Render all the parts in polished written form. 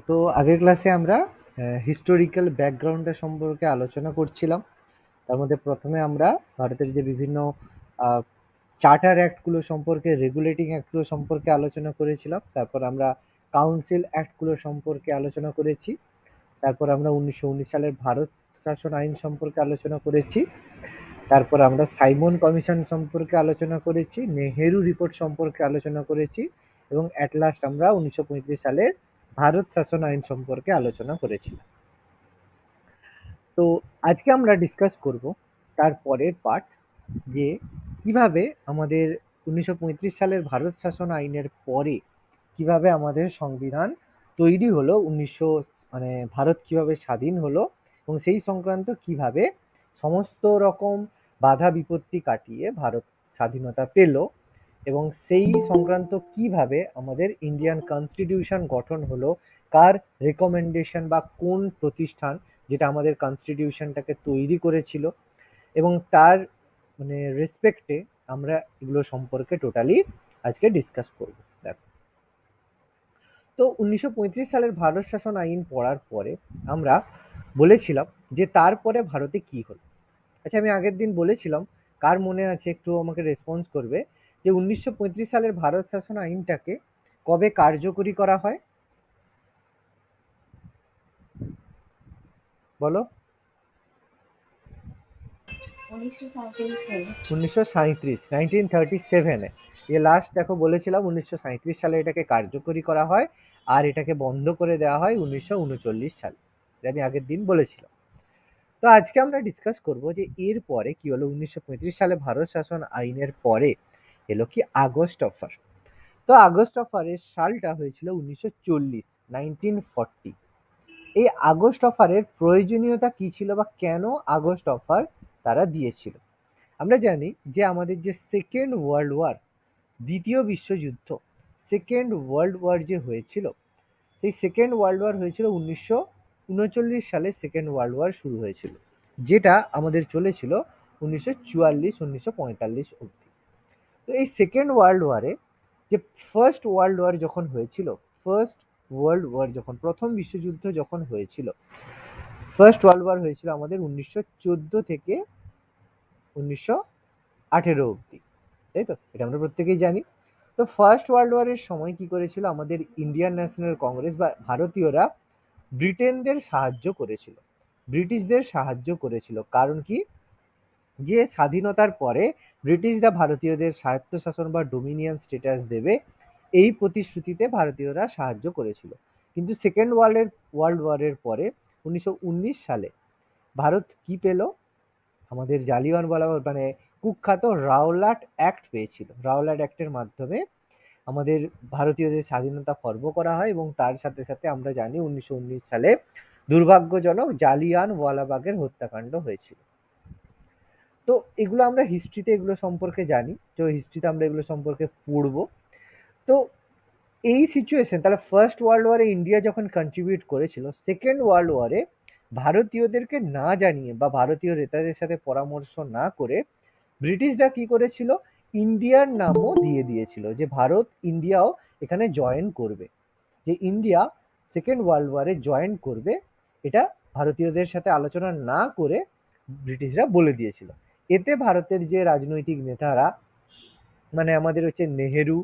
তো আগের ক্লাসে আমরা হিস্টোরিক্যাল ব্যাকগ্রাউন্ডের সম্পর্কে আলোচনা করছিলাম। তার মধ্যে প্রথমে আমরা ভারতের যে বিভিন্ন চার্টার অ্যাক্টগুলো সম্পর্কে, রেগুলেটিং অ্যাক্টগুলো সম্পর্কে আলোচনা করেছিলাম। তারপর আমরা কাউন্সিল অ্যাক্টগুলো সম্পর্কে আলোচনা করেছি। তারপর আমরা 1919 সালের ভারত শাসন আইন সম্পর্কে আলোচনা করেছি। তারপর আমরা সাইমন কমিশন সম্পর্কে আলোচনা করেছি, নেহেরু রিপোর্ট সম্পর্কে আলোচনা করেছি এবং অ্যাট লাস্ট আমরা 1935 সালের ভারত শাসন আইন সম্পর্কে আলোচনা করেছিলাম। তো আজকে আমরা ডিসকাস করব তার পরের পার্ট, যে কিভাবে আমাদের 1935 সালের ভারত শাসন আইনের পরে কিভাবে আমাদের সংবিধান তৈরি হলো, ভারত কিভাবে স্বাধীন হলো এবং সেই সংক্রান্ত কিভাবে সমস্ত রকম বাধা বিপত্তি কাটিয়ে ভারত স্বাধীনতা পেল এবং সেই সংক্রান্ত কিভাবে আমাদের ইন্ডিয়ান কনস্টিটিউশন গঠন হলো, কার রেকমেন্ডেশন বা কোন প্রতিষ্ঠান যেটা আমাদের কনস্টিটিউশনটাকে তৈরি করেছিল এবং তার রেসপেক্টে আমরা এগুলো সম্পর্কে টোটালি আজকে ডিসকাস করব। দেখো, তো 1935 সালের ভারত শাসন আইন পড়ার পরে আমরা বলেছিলাম যে তারপরে ভারতে কি হলো। আচ্ছা, আমি আগের দিন বলেছিলাম, কার মনে আছে একটু আমাকে রেসপন্স করবে, যে 1935 সালের ভারত শাসন আইনটাকে কবে কার্যকরী করা হয়? বলো। 1937, 1937-এ লাস্ট দেখো বলেছিলাম 1937 সালে এটাকে কার্যকরী করা হয় আর এটাকে বন্ধ করে দেওয়া হয় 1939 সালে। আমি আগের দিন বলেছিলাম। তো আজকে আমরা ডিসকাস করব যে এর পরে কি হলো। 1935 সালে ভারত শাসন আইনের পরে এলো কি আগস্ট অফার। তো আগস্ট অফারের সালটা হয়েছিল 1940, 1940। এই আগস্ট অফারের প্রয়োজনীয়তা কি ছিল বা কেন আগস্ট অফার তারা দিয়েছিল? আমরা জানি যে আমাদের যে সেকেন্ড ওয়ার্ল্ড ওয়ার, দ্বিতীয় বিশ্বযুদ্ধ, সেকেন্ড ওয়ার্ল্ড ওয়ার যে হয়েছিল, সেই সেকেন্ড ওয়ার্ল্ড ওয়ার হয়েছিল 1939 সালে। সেকেন্ড ওয়ার্ল্ড ওয়ার শুরু হয়েছিল, যেটা আমাদের চলেছিল 1944-1945 অবধি। তো এই সেকেন্ড ওয়ার্ল্ড ওয়ারে যে ফার্স্ট ওয়ার্ল্ড ওয়ার যখন হয়েছিল, ফার্স্ট ওয়ার্ল্ড ওয়ার যখন, প্রথম বিশ্বযুদ্ধ যখন হয়েছিল, ফার্স্ট ওয়ার্ল্ড ওয়ার হয়েছিল আমাদের 1914 থেকে 1918 অবধি, তাই তো? এটা আমরা প্রত্যেকেই জানি। তো ফার্স্ট ওয়ার্ল্ড ওয়ারের সময় কি করেছিল আমাদের ইন্ডিয়ান ন্যাশনাল কংগ্রেস বা ভারতীয়রা? ব্রিটেনদের সাহায্য করেছিল, ব্রিটিশদের সাহায্য করেছিল। কারণ কি? যে স্বাধীনতার পরে ব্রিটিশরা ভারতীয়দের স্বায়ত্তশাসন বা ডোমিনিয়ন স্ট্যাটাস দেবে, এই প্রতিশ্রুতিতে ভারতীয়রা সাহায্য করেছিল। কিন্তু সেকেন্ড ওয়ার্ল্ড ওয়ারের পরে 1919 সালে ভারত কি পেল? আমাদের জালিয়ানওয়ালা কুখ্যাত রাওলাট অ্যাক্ট পেয়েছিল। রাওলাট অ্যাক্টের মাধ্যমে আমাদের ভারতীয়দের স্বাধীনতা খর্ব করা হয় এবং তার সাথে সাথে আমরা জানি 1919 সালে দুর্ভাগ্যজনক জালিয়ানওয়ালাবাগের হত্যাকাণ্ড হয়েছিল। তো এগুলো আমরা হিস্ট্রিতে এগুলো সম্পর্কে জানি, তো হিস্ট্রিতে আমরা এগুলো সম্পর্কে পড়ব। তো এই সিচুয়েশন, তাহলে ফার্স্ট ওয়ার্ল্ড ওয়ারে ইন্ডিয়া যখন কন্ট্রিবিউট করেছিল, সেকেন্ড ওয়ার্ল্ড ওয়ারে ভারতীয়দেরকে না জানিয়ে বা ভারতীয় নেতাদের সাথে পরামর্শ না করে ব্রিটিশরা কি করেছিল? ইন্ডিয়ার নামও দিয়ে দিয়েছিল, যে ভারত ইন্ডিয়াও এখানে জয়েন করবে, যে ইন্ডিয়া সেকেন্ড ওয়ার্ল্ড ওয়ারে জয়েন করবে। এটা ভারতীয়দের সাথে আলোচনা না করে ব্রিটিশরা বলে দিয়েছিল। এতে ভারতের যে রাজনৈতিক নেতারা, আমাদের হচ্ছে নেহেরু,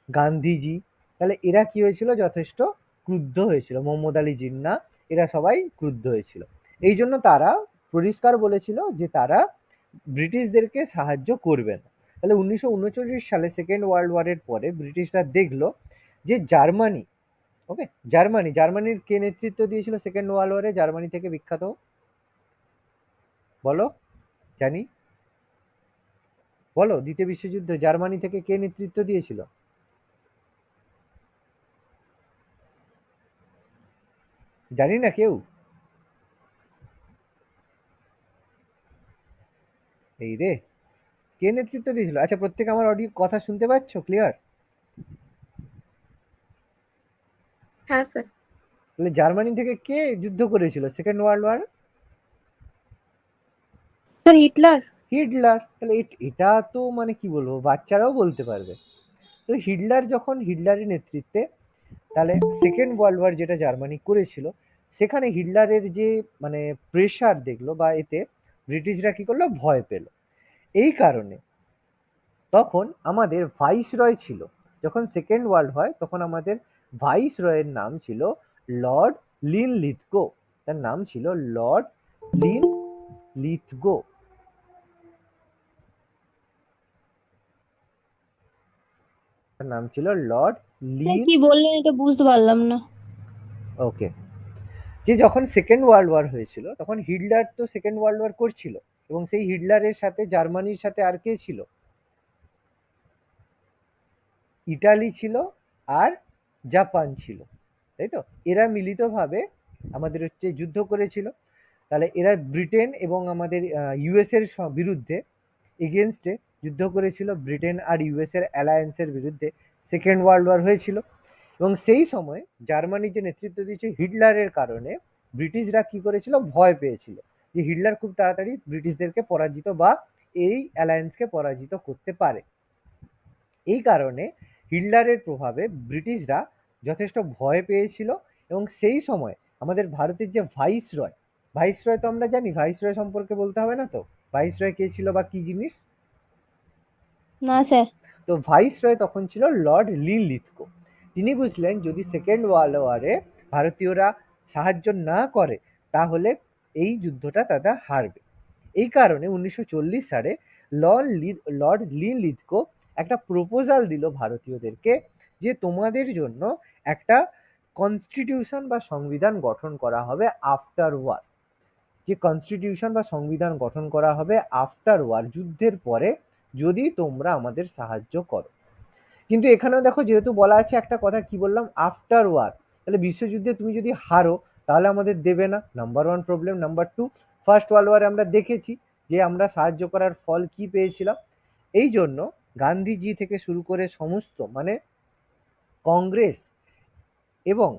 গান্ধীজি, তাহলে এরা কি হয়েছিল? যথেষ্ট ক্রুদ্ধ হয়েছিল। মোহাম্মদ আলী জিন্নাহ, এরা সবাই ক্রুদ্ধ হয়েছিল। এই জন্য তারা পরিষ্কার বলেছিল যে তারা ব্রিটিশদেরকে সাহায্য করবে না। তাহলে 1939 সালে সেকেন্ড ওয়ার্ল্ড ওয়ারের পরে ব্রিটিশরা দেখলো যে জার্মানি, ওকে, জার্মানির কে নেতৃত্ব দিয়েছিল সেকেন্ড ওয়ার্ল্ড ওয়ারে? জার্মানি থেকে বিখ্যাত, বলো, জানি, বলো, দ্বিতীয় বিশ্বযুদ্ধে জার্মানি থেকে কে নেতৃত্ব দিয়েছিল? জানি না কেউ? এই রে, কে নেতৃত্ব দিয়েছিল? আচ্ছা, প্রত্যেকে আমার অডিও কথা শুনতে পাচ্ছ ক্লিয়ার? হ্যাঁ স্যার। তাহলে জার্মানি থেকে কে যুদ্ধ করেছিল second world war? Sir Hitler. Hitler. তাহলে এটা তো কি বলবো, বাচ্চারাও বলতে পারবে। তো হিটলারের নেতৃত্বে তাহলে সেকেন্ড ওয়ার্ল্ড ওয়ার যেটা জার্মানি করেছিল, সেখানে হিটলারের যে মানে প্রেশার দেখলো বা এতে ব্রিটিশরা কি করলো, ভয় পেল। এই কারণে তখন আমাদের ভাইসরয় ছিল, যখন সেকেন্ড ওয়ার্ল্ড হয় তখন আমাদের ভাইসরয়ের নাম ছিল লর্ড লিনলিথগো। তার নাম ছিল লর্ড লিনলিথগো। তার নাম ছিল লর্ড লিন। কি বললেন এটা বুঝতে পারলাম না। ওকে। যে যখন সেকেন্ড ওয়ার্ল্ড ওয়ার হয়েছিল তখন হিটলার তো সেকেন্ড ওয়ার্ল্ড ওয়ার করছিল, এবং সেই হিটলারের সাথে জার্মানির সাথে আর কে ছিল, ইটালি ছিল আর জাপান ছিল, তাই তো? এরা মিলিতভাবে আমাদের হচ্ছে যুদ্ধ করেছিল। তাহলে এরা ব্রিটেন এবং আমাদের ইউএস এর বিরুদ্ধে এগেনস্টে যুদ্ধ করেছিল। ব্রিটেন আর ইউএস এর অ্যালায়েন্সের বিরুদ্ধে সেকেন্ড ওয়ার্ল্ড ওয়ার হয়েছিল। এবং সেই সময় জার্মানি যে নেতৃত্ব দিয়েছে হিটলারের কারণে ব্রিটিশরা কি করেছিল, ভয় পেয়েছিল যে হিটলার খুব তাড়াতাড়ি ব্রিটিশদেরকে পরাজিত বা এই অ্যালায়েন্সকে পরাজিত করতে পারে। এই কারণে হিটলারের প্রভাবে ব্রিটিশরা যথেষ্ট ভয় পেয়েছিল। এবং সেই সময় আমাদের ভারতের যে ভাইসরয়, ভাইসরয় তো আমরা জানি, ভাইসরয় সম্পর্কে বলতে হবে না তো, ভাইসরয় কে ছিল বা কি জিনিস? না স্যার। তো ভাইসরয় তখন ছিল লর্ড লিনলিথগো। তিনি বুঝলেন যদি সেকেন্ড ওয়ার্ল্ড ওয়ারে ভারতীয়রা সাহায্য না করে তাহলে এই যুদ্ধটা তারা হারবে। এই কারণে 1940 সালে লর্ড লিনলিথগো একটা প্রপোজাল দিল ভারতীয়দেরকে যে তোমাদের জন্য একটা কনস্টিটিউশন বা সংবিধান গঠন করা হবে আফটার ওয়ার। যে কনস্টিটিউশন বা সংবিধান গঠন করা হবে আফটার ওয়ার, যুদ্ধের পরে, যদি তোমরা আমাদের সাহায্য করো। কিন্তু এখানেও দেখো যেহেতু বলা আছে একটা কথা, কি বললাম, আফটার ওয়ার, তাহলে বিশ্বযুদ্ধে তুমি যদি হারো তাহলে আমাদের দেবে না, number one problem. Number two, first world ওয়ারে আমরা দেখেছি যে আমরা সাহায্য করার ফল কি পেয়েছিলাম। এই জন্য গান্ধীজি থেকে শুরু করে সমস্ত মানে কংগ্রেস এবং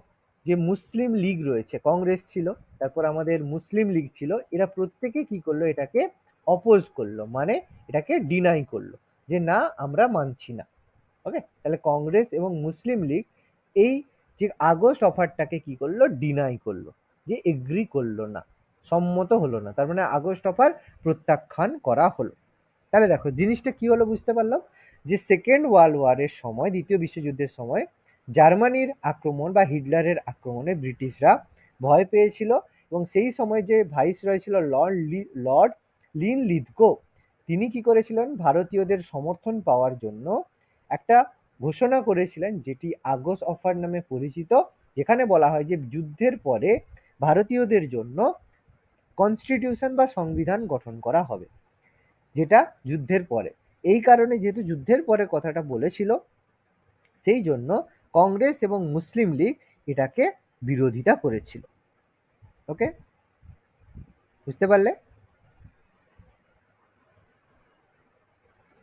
যে মুসলিম লীগ রয়েছে, কংগ্রেস ছিল, তারপর আমাদের মুসলিম লীগ ছিল, এরা প্রত্যেকে কি করলো, এটাকে অপোজ করলো, মানে এটাকে ডিনাই করলো যে না, আমরা মানছি না। ওকে, তাহলে কংগ্রেস এবং মুসলিম লীগ এই যে আগস্ট অফারটাকে কি করলো, ডিনাই করলো, যে এগ্রি করলো না, সম্মত হলো না। তার মানে আগস্ট অফার প্রত্যাখ্যান করা হলো। তাহলে দেখো জিনিসটা কি হলো বুঝতে পারলাম, যে সেকেন্ড ওয়ার্ল্ড ওয়ারের সময়, দ্বিতীয় বিশ্বযুদ্ধের সময় জার্মানির আক্রমণ বা হিটলারের আক্রমণে ব্রিটিশরা ভয় পেয়েছিল। এবং সেই সময় যে ভাইসরয় ছিল লর্ড লিনলিথগো, তিনি কি করেছিলেন, ভারতীয়দের সমর্থন পাওয়ার জন্য একটা ঘোষণা করেছিলেন যেটি আগস্ট অফার নামে পরিচিত, যেখানে বলা হয় যে যুদ্ধের পরে ভারতীয়দের জন্য কনস্টিটিউশন বা সংবিধান গঠন করা হবে, যেটা যুদ্ধের পরে। এই কারণে যেহেতু যুদ্ধের পরে কথাটা বলেছিল, সেই জন্য কংগ্রেস এবং মুসলিম লীগ এটাকে বিরোধিতা করেছিল। ওকে, বুঝতে পারলে?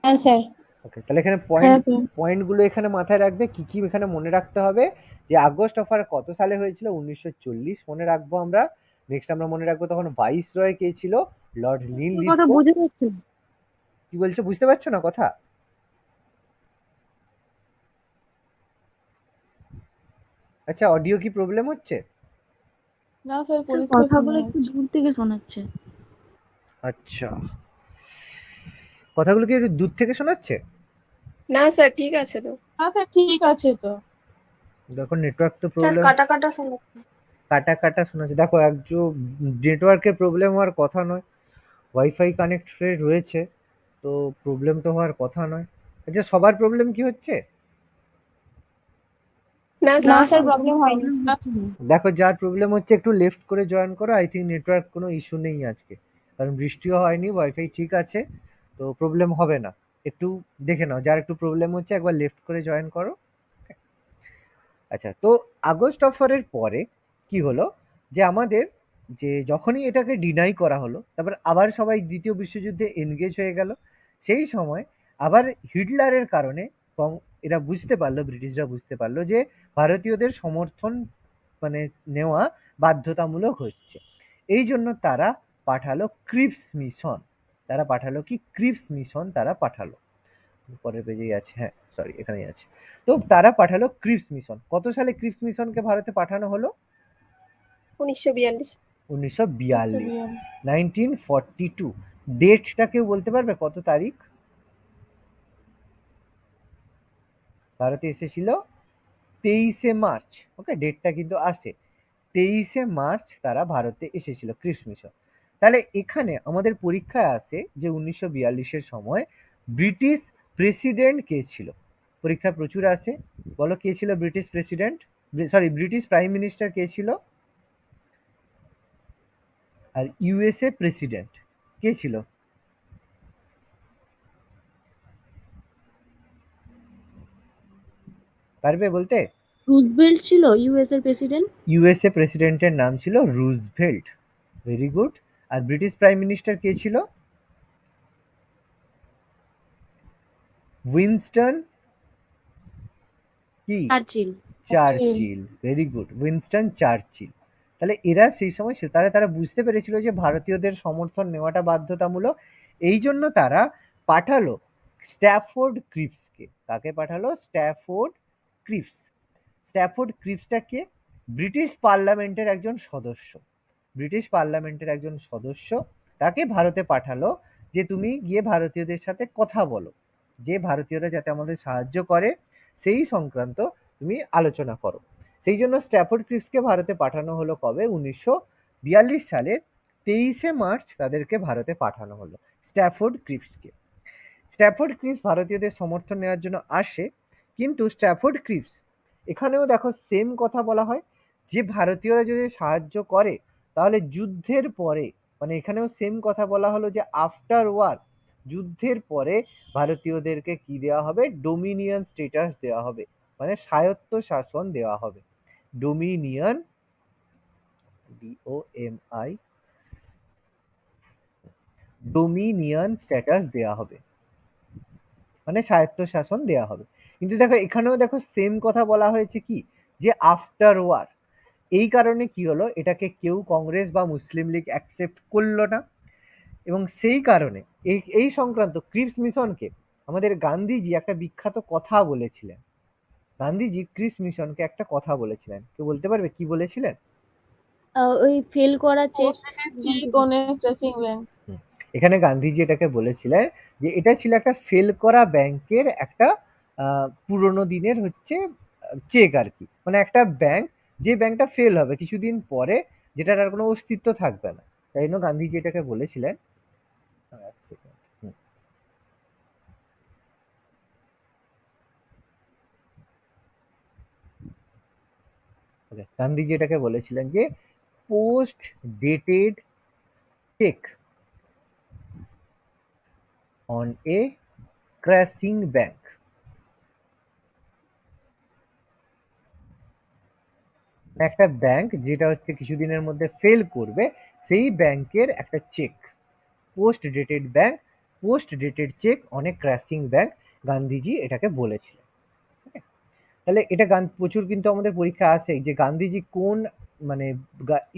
হ্যাঁ স্যার। ওকে, তাহলে এখানে হ্যাঁ স্যার। পয়েন্টগুলো এখানে মাথায় রাখবে, কি কি এখানে মনে রাখতে হবে, যে আগস্ট অফার কত সালে হয়েছিল, 1940 মনে রাখবো আমরা। নেক্সট আমরা মনে রাখবো তখন ভাইস রয় কে ছিল, লর্ড কথা লিনলিথগো। বুঝে যাচ্ছে না। কি বলছো, বুঝতে পারছো না কথা? আচ্ছা, অডিও কি প্রবলেম হচ্ছে? না স্যার, স্যার পরিষ্কার শোনা কথাগুলো একটু যাচ্ছে। দূর থেকে শোনাচ্ছে। আচ্ছা, কথাগুলো কি একটু দূর থেকে শোনাচ্ছে? না স্যার, ঠিক আছে তো। না স্যার, ঠিক আছে তো। দেখো নেটওয়ার্ক তো স্যার প্রবলেম, কাটা কাটা শোনাচ্ছে। কাটা কাটা শোনাচ্ছে। দেখো একটু নেটওয়ার্কের প্রবলেম হওয়ার কথা নয়, ওয়াইফাই কানেক্টেড রয়েছে, তো প্রবলেম তো হওয়ার কথা নয়। আচ্ছা, সবার প্রবলেম কি হচ্ছে? না না স্যার। স্যার, প্রবলেম হয়নি। দেখো যার প্রবলেম হচ্ছে একটু লেফট করে জয়েন করো, আই থিঙ্ক নেটওয়ার্ক কোনো ইস্যু নেই আজকে, কারণ বৃষ্টিও হয়নি, ওয়াইফাই ঠিক আছে, তো প্রবলেম হবে না। একটু দেখে নাও, যার একটু প্রবলেম হচ্ছে একবার লেফট করে জয়েন করো। আচ্ছা, তো আগস্ট অফারের পরে কি হলো, যে আমাদের যে যখনই এটাকে ডিনাই করা হলো, তারপর আবার সবাই দ্বিতীয় বিশ্বযুদ্ধে এনগেজ হয়ে গেল। সেই সময় আবার হিটলারের কারণে এরা বুঝতে পারলো, ব্রিটিশরা বুঝতে পারলো যে ভারতীয়দের সমর্থন মানে নেওয়া বাধ্যতামূলক হচ্ছে। এই জন্য তারা পাঠালো ক্রিপস মিশন। তারা পাঠালো কি, ক্রিপস মিশন তারা পাঠালো। পরের পেজেই আছে, হ্যাঁ সরি এখানেই আছে। তো তারা পাঠালো ক্রিপস মিশন। কত সালে ক্রিপস মিশনকে ভারতে পাঠানো হলো? 1942। 1942, 1942। 1942। ডেটটা কেউ বলতে পারবে কত তারিখ ভারতে এসেছিল? 23শে মার্চ। ওকে, ডেটটা কিন্তু আসে 23শে মার্চ তারা ভারতে এসেছিল ক্রিপস মিশন। তাহলে এখানে আমাদের পরীক্ষায় আসে যে 1942-এর সময় ব্রিটিশ প্রেসিডেন্ট কে ছিল। পরীক্ষায় প্রচুর আসে। বলো কে ছিল British president, sorry British prime minister কে ছিল? আর ইউএসএ প্রেসিডেন্ট কে ছিল? পারবে বলতে? রুজভেল্ট ছিল ইউএস এর প্রেসিডেন্ট। ইউএসএ প্রেসিডেন্টের নাম ছিল রুজভেল্ট। Very good. আর ব্রিটিশ প্রাইম মিনিস্টার কে ছিল? উইনস্টন কি? Churchill. Churchill. Very good, Winston Churchill. তাহলে এরা সেই সময় তারা বুঝতে পেরেছিল যে ভারতীয়দের সমর্থন নেওয়াটা বাধ্যতামূলক। এই জন্য তারা পাঠালো স্ট্যাফোর্ড ক্রিপসকে। কাকে পাঠালো? Stafford Cripps. স্ট্যাফোর্ড ক্রিপসটা কে? ব্রিটিশ পার্লামেন্টের একজন সদস্য। ব্রিটিশ পার্লামেন্টের একজন সদস্য তাকে ভারতে পাঠালো যে তুমি গিয়ে ভারতীয়দের সাথে কথা বলো, যে ভারতীয়রা যাতে আমাদের সাহায্য করে সেই সংক্রান্ত তুমি আলোচনা করো। সেই জন্য স্ট্যাফোর্ড ক্রিপসকে ভারতে পাঠানো হলো কবে? 1942 সালের 23শে মার্চ তাদেরকে ভারতে পাঠানো হলো স্ট্যাফোর্ড ক্রিপসকে। স্ট্যাফোর্ড ক্রিপস ভারতীয়দের সমর্থন নেওয়ার জন্য আসে, কিন্তু স্ট্যাফোর্ড ক্রিপস এখানেও দেখো সেম কথা বলা হয় যে ভারতীয়রা যদি সাহায্য করে তাহলে যুদ্ধের পরে, মানে এখানেও সেম কথা বলা হলো যে আফটার ওয়ার, যুদ্ধের পরে ভারতীয়দেরকে কি দেওয়া হবে? ডোমিনিয়ন স্টেটাস দেওয়া হবে, মানে স্বায়ত্ত শাসন দেওয়া হবে। ডোমিনিয়ন, DOMI, ডোমিনিয়ন স্ট্যাটাস দেওয়া হবে, মানে স্বায়ত্তশাসন দেওয়া হবে। কিন্তু দেখো এখানেও দেখো সেম কথা বলা হয়েছে কি, যে আফটার ওয়ার। এই কারণে কি হলো, এটাকে কেউ কংগ্রেস বা মুসলিম লীগ অ্যাকসেপ্ট করলো না, এবং সেই কারণে এই সংক্রান্ত ক্রিপস মিশনকে আমাদের গান্ধীজি একটা বিখ্যাত কথা বলেছিলেন। গান্ধীজি ক্রিপস মিশনকে একটা কথা বলেছিলেন, কেউ বলতে পারবে কি বলেছিলেন? ওই ফেল করা cheque. Cheque on a tracing bank. এখানে গান্ধীজি এটাকে বলেছিলেন যে এটা ছিল একটা ফেল করা ব্যাংকের একটা পুরোনো দিনের হচ্ছে চেক আর কি, মানে একটা ব্যাংক, যে ব্যাংকটা ফেল হবে কিছুদিন পরে, যেটার আর কোনো অস্তিত্ব থাকবে না। তাই জন্য গান্ধীজি এটাকে বলেছিলেন। এক second, okay, গান্ধীজি এটাকে বলেছিলেন যে post dated cheque on a crashing bank. একটা ব্যাংক যেটা হচ্ছে কিছুদিনের মধ্যে ফেল করবে, সেই ব্যাংকের একটা cheque, post dated bank, post dated cheque অনেক ক্র্যাশিং ব্যাংক, গান্ধীজি এটাকে বলেছিলেন। তাহলে এটা প্রচুর কিন্তু আমাদের পরীক্ষা আসে যে গান্ধীজি কোন, মানে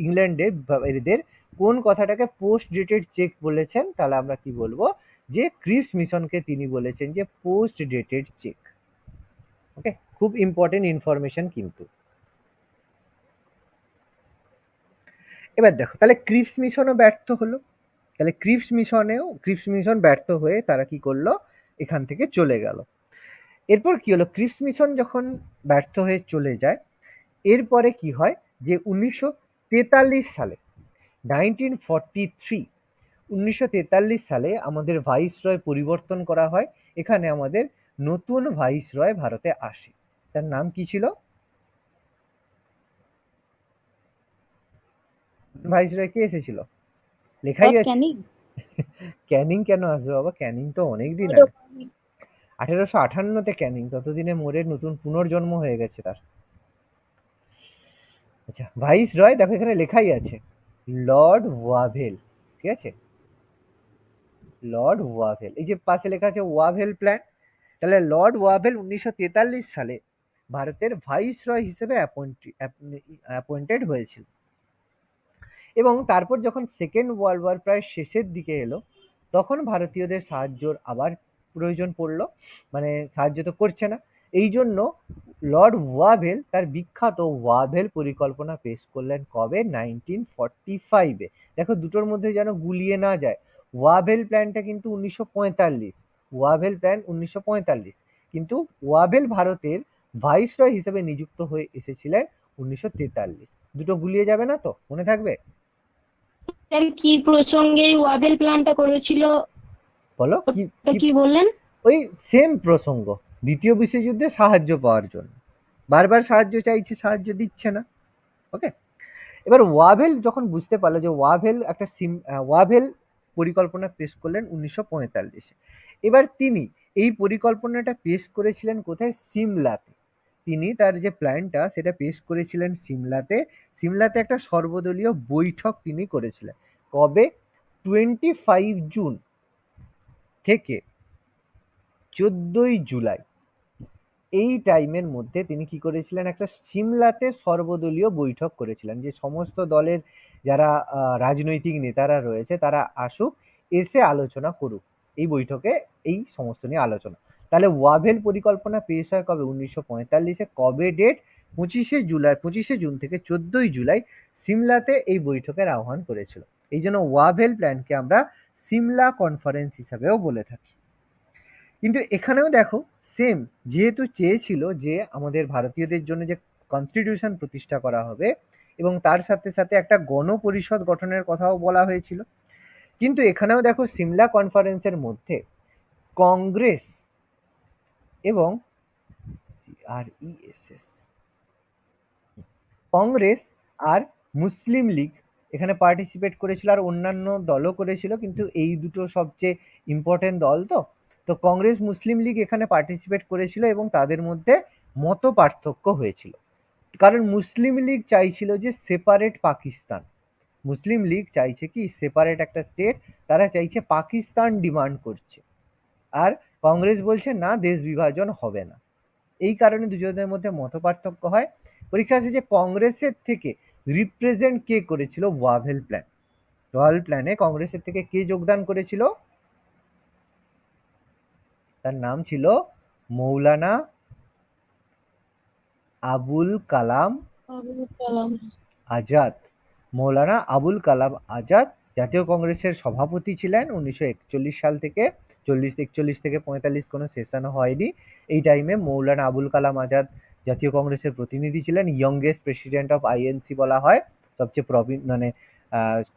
ইংল্যান্ডের এদের কোন কথাটাকে পোস্ট ডেটেড চেক বলেছেন, তাহলে আমরা কি বলবো যে ক্রিপস মিশনকে তিনি বলেছেন যে পোস্ট ডেটেড চেক। ওকে, খুব ইম্পর্টেন্ট ইনফরমেশন কিন্তু। এবার দেখো তাহলে ক্রিপস মিশনও ব্যর্থ হলো। তাহলে ক্রিপস মিশন ব্যর্থ হয়ে তারা কি করলো, এখান থেকে চলে গেল। এরপর কি হলো, ক্রিপস মিশন যখন ব্যর্থ হয়ে চলে যায়, এরপরে কি হয় যে 1943 সালে, 1943 আমাদের ভাইসরয় পরিবর্তন করা হয়। এখানে আমাদের নতুন ভাইসরয় ভারতে আসে। তার নাম কি ছিল? ভাইসরয় কে এসেছিল? লেখাই লর্ড আছে। ক্যানিং। ক্যানিং কেন আসবে বাবা, ক্যানিং তো অনেক দিন আগে, 1858-তে ক্যানিং, ততদিনে মোরের নতুন পুনর্জন্ম হয়ে গেছে তার। আচ্ছা, ভাইস রয় দেখো এখানে লেখাই আছে লর্ড ওয়াভেল, ঠিক আছে, লর্ড ওয়াভেল, এই যে পাশে লেখা আছে ওয়াভেল প্ল্যান। তাহলে লর্ড ওয়াভেল 1943 সালে ভারতের ভাইস রয় হিসেবে অ্যাপয়েন্টেড হয়েছিল। এবং তারপর যখন সেকেন্ড ওয়ার্ল্ড ওয়ার প্রায় শেষের দিকে এলো, তখন ভারতীয়দের সাহায্যর আবার প্রয়োজন পড়লো, মানে সাহায্য তো করছে না। এই জন্য লর্ড ওয়াভেল তার বিখ্যাত ওয়াভেল পরিকল্পনা পেশ করলেন কবে? 1945-এ। দেখো দুটোর মধ্যে যেন গুলিয়ে না যায়। ওয়াভেল প্ল্যানটা কিন্তু 1945, ওয়াভেল প্ল্যান 1945, কিন্তু ওয়াভেল ভারতের ভাইসরয় হিসেবে নিযুক্ত হয়ে এসেছিলেন 1943। দুটো গুলিয়ে যাবে না তো? মনে থাকবে? স্যার কি প্রসঙ্গে ওয়াভেল প্ল্যানটা করেছিল বলো কি ওটা কি কি বললেন? ওই সেম প্রসঙ্গ, দ্বিতীয় বিশ্বযুদ্ধে সাহায্য পাওয়ার জন্য। বারবার সাহায্য চাইছে, সাহায্য দিচ্ছে না। ওকে, এবার ওয়াভেল যখন বুঝতে পারলো যে ওয়াভেল পরিকল্পনা পেশ করলেন 1945-এ। এবার তিনি এই পরিকল্পনাটা পেশ করেছিলেন কোথায়? সিমলাতে। তিনি তার যে প্ল্যানটা সেটা পেশ করেছিলেন সিমলাতে। সিমলাতে একটা সর্বদলীয় বৈঠক তিনি করেছিলেন কবে? 25 জুন থেকে 14ই জুলাই, এই টাইমের মধ্যে তিনি কি করেছিলেন? একটা সিমলাতে সর্বদলীয় বৈঠক করেছিলেন, যে সমস্ত দলের যারা রাজনৈতিক নেতারা রয়েছে তারা আসুক, এসে আলোচনা করুক এই বৈঠকে, এই সমস্ত নিয়ে আলোচনা। তাহলে ওয়াভেল পরিকল্পনা পেশ হয় কবে? 1945-এ। কবে ডেট? 25শে জুন থেকে 14ই জুলাই সিমলাতে এই বৈঠকের আহ্বান করেছিল। এই জন্য ওয়াভেল প্ল্যানকে আমরা সিমলা কনফারেন্স হিসাবেও বলে থাকি। কিন্তু এখানেও দেখো সেম, যেহেতু চেয়েছিল যে আমাদের ভারতীয়দের জন্য যে কনস্টিটিউশন প্রতিষ্ঠা করা হবে এবং তার সাথে সাথে একটা গণপরিষদ গঠনের কথাও বলা হয়েছিল, কিন্তু এখানেও দেখো সিমলা কনফারেন্সের মধ্যে কংগ্রেস এবং কংগ্রেস আর মুসলিম লীগ এখানে পার্টিসিপেট করেছিল, আর অন্যান্য দলও করেছিল, কিন্তু এই দুটো সবচেয়ে ইম্পর্টেন্ট দল। তো কংগ্রেস মুসলিম লীগ এখানে পার্টিসিপেট করেছিল এবং তাদের মধ্যে মত পার্থক্য হয়েছিল, কারণ মুসলিম লীগ চাইছিল যে সেপারেট পাকিস্তান। মুসলিম লীগ চাইছে কি সেপারেট একটা স্টেট, তারা চাইছে পাকিস্তান ডিমান্ড করছে, আর কংগ্রেস বলছে না, দেশ বিভাজন হবে না। এই কারণে দুজনের মধ্যে মত পার্থক্য হয়। পরীক্ষা আসে যে কংগ্রেসের থেকে রিপ্রেজেন্ট কে করেছিল ওয়াভেল প্ল্যান? ওয়াভেল প্ল্যানে কংগ্রেসের থেকে কে যোগদান করেছিল? তার নাম ছিল মৌলানা আবুল কালাম আবুল কালাম। আজাদ। মৌলানা আবুল কালাম আজাদ জাতীয় কংগ্রেসের সভাপতি ছিলেন 1941 সাল থেকে। 41 থেকে 45 কোনো সেশন হয়নি। এই টাইমে মৌলানা আবুল কালাম আজাদ জাতীয় কংগ্রেসের প্রতিনিধি ছিলেন। ইয়ংগেস্ট প্রেসিডেন্ট অফ আইএনসি বলা হয়, সবচেয়ে মানে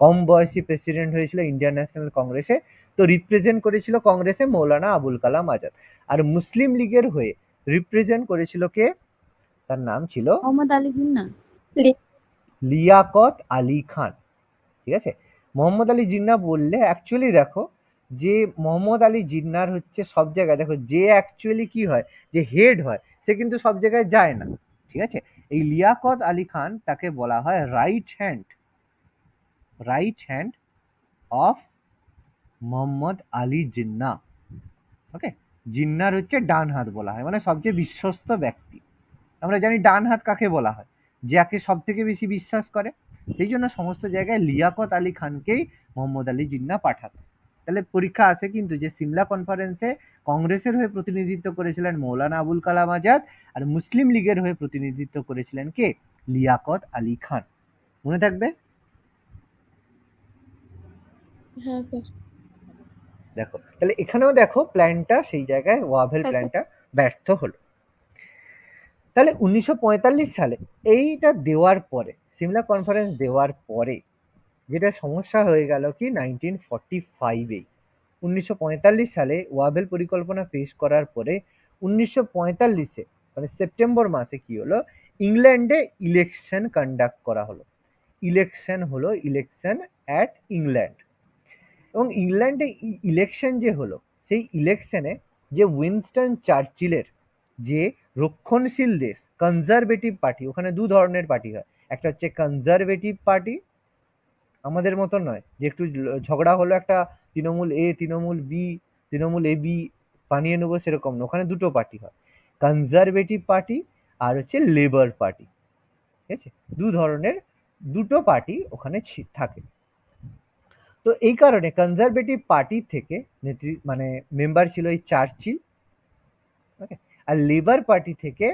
কম বয়সী প্রেসিডেন্ট হয়েছিল ইন্ডিয়ান ন্যাশনাল কংগ্রেসে। তো রিপ্রেজেন্ট করেছিল কংগ্রেসে মৌলানা আবুল কালাম আজাদ। আর মুসলিম লীগের হয়ে রিপ্রেজেন্ট করেছিল কে? তার নাম ছিল মোহাম্মদ আলী জিন্না। লিয়াকত আলী খান। ঠিক আছে, মোহাম্মদ আলী জিন্না বললে অ্যাকচুয়ালি দেখো যে মোহাম্মদ আলী জিন্নার হচ্ছে সব জায়গায়, দেখো যে অ্যাকচুয়ালি কি হয়, যে হেড হয়, সে কিন্তু সব জায়গায় যায় না। ঠিক আছে, এই লিয়াকত আলী খান তাকে বলা হয় right hand of Mohammad Ali Jinnah. Okay, জিন্নার হচ্ছে ডান হাত বলা হয়, মানে সবচেয়ে বিশ্বস্ত ব্যক্তি। আমরা জানি ডান হাত কাকে বলা হয়, যাকে সব থেকে বেশি বিশ্বাস করে। সেই জন্য সমস্ত জায়গায় লিয়াকত আলী খানকেই মোহাম্মদ আলী জিন্না পাঠাতো। তাহলে পরীক্ষা আসে কিন্তু যে সিমলা কনফারেন্সে কংগ্রেসের হয়ে প্রতিনিধিত্ব করেছিলেন মৌলানা আবুল কালাম আজাদ, আর মুসলিম লীগের হয়ে প্রতিনিধিত্ব করেছিলেন কে? লিয়াকত আলী খান। মনে থাকবে? হ্যাঁ স্যার। দেখো তাহলে এখানেও দেখো প্ল্যানটা সেই জায়গায় ওয়াভেল হ্যাঁ, প্ল্যানটা ব্যর্থ হলো। তাহলে 1945 সালে এইটা দেওয়ার পরে, সিমলা কনফারেন্স দেওয়ার পরে যেটা সমস্যা হয়ে গেল কি 1945-এ 1945 সালে ওয়াভেল পরিকল্পনা পেশ করার পরে 1945-এ মানে সেপ্টেম্বর মাসে কি হলো, ইংল্যান্ডে ইলেকশন কন্ডাক্ট করা হলো। Election at England. এবং ইংল্যান্ডে ইলেকশন যে হলো, সেই ইলেকশনে যে উইনস্টন চার্চিলের যে রক্ষণশীল দেশ কনজারভেটিভ পার্টি, ওখানে দু ধরনের পার্টি হয়, একটা হচ্ছে কনজারভেটিভ পার্টি, আমাদের মতন নয় যে একটু ঝগড়া হলো একটা তৃণমূল এ Trinamool B Trinamool A B বানিয়ে নেবো, সেরকম না, ওখানে দুটো পার্টি হয়, কনজারভেটিভ পার্টি আর হচ্ছে লেবার পার্টি। ঠিক আছে, দু ধরনের দুটো পার্টি ওখানে থাকে। তো এই কারণে কনজারভেটিভ পার্টি থেকে মানে মেম্বার ছিল এই চার্চিল, ওকে, আর লেবার পার্টি থেকে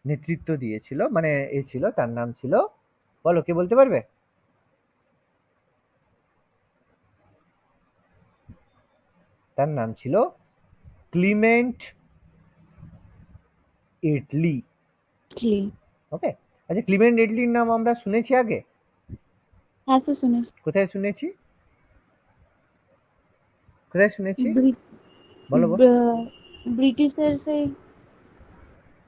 নেতৃত্ব দিয়েছিল মানে এ ছিল, তার নাম ছিল, বলো কে বলতে পারবে? তার নাম ছিল ক্লিমেন্ট এটলি। ওকে, আচ্ছা ক্লিমেন্ট এটলির নাম আমরা শুনেছি আগে? হ্যাঁ স্যার শুনেছি। কোথায় শুনেছি? কোথায় শুনেছি? ব্রি- বলো বলো। ব্রিটিশের সেই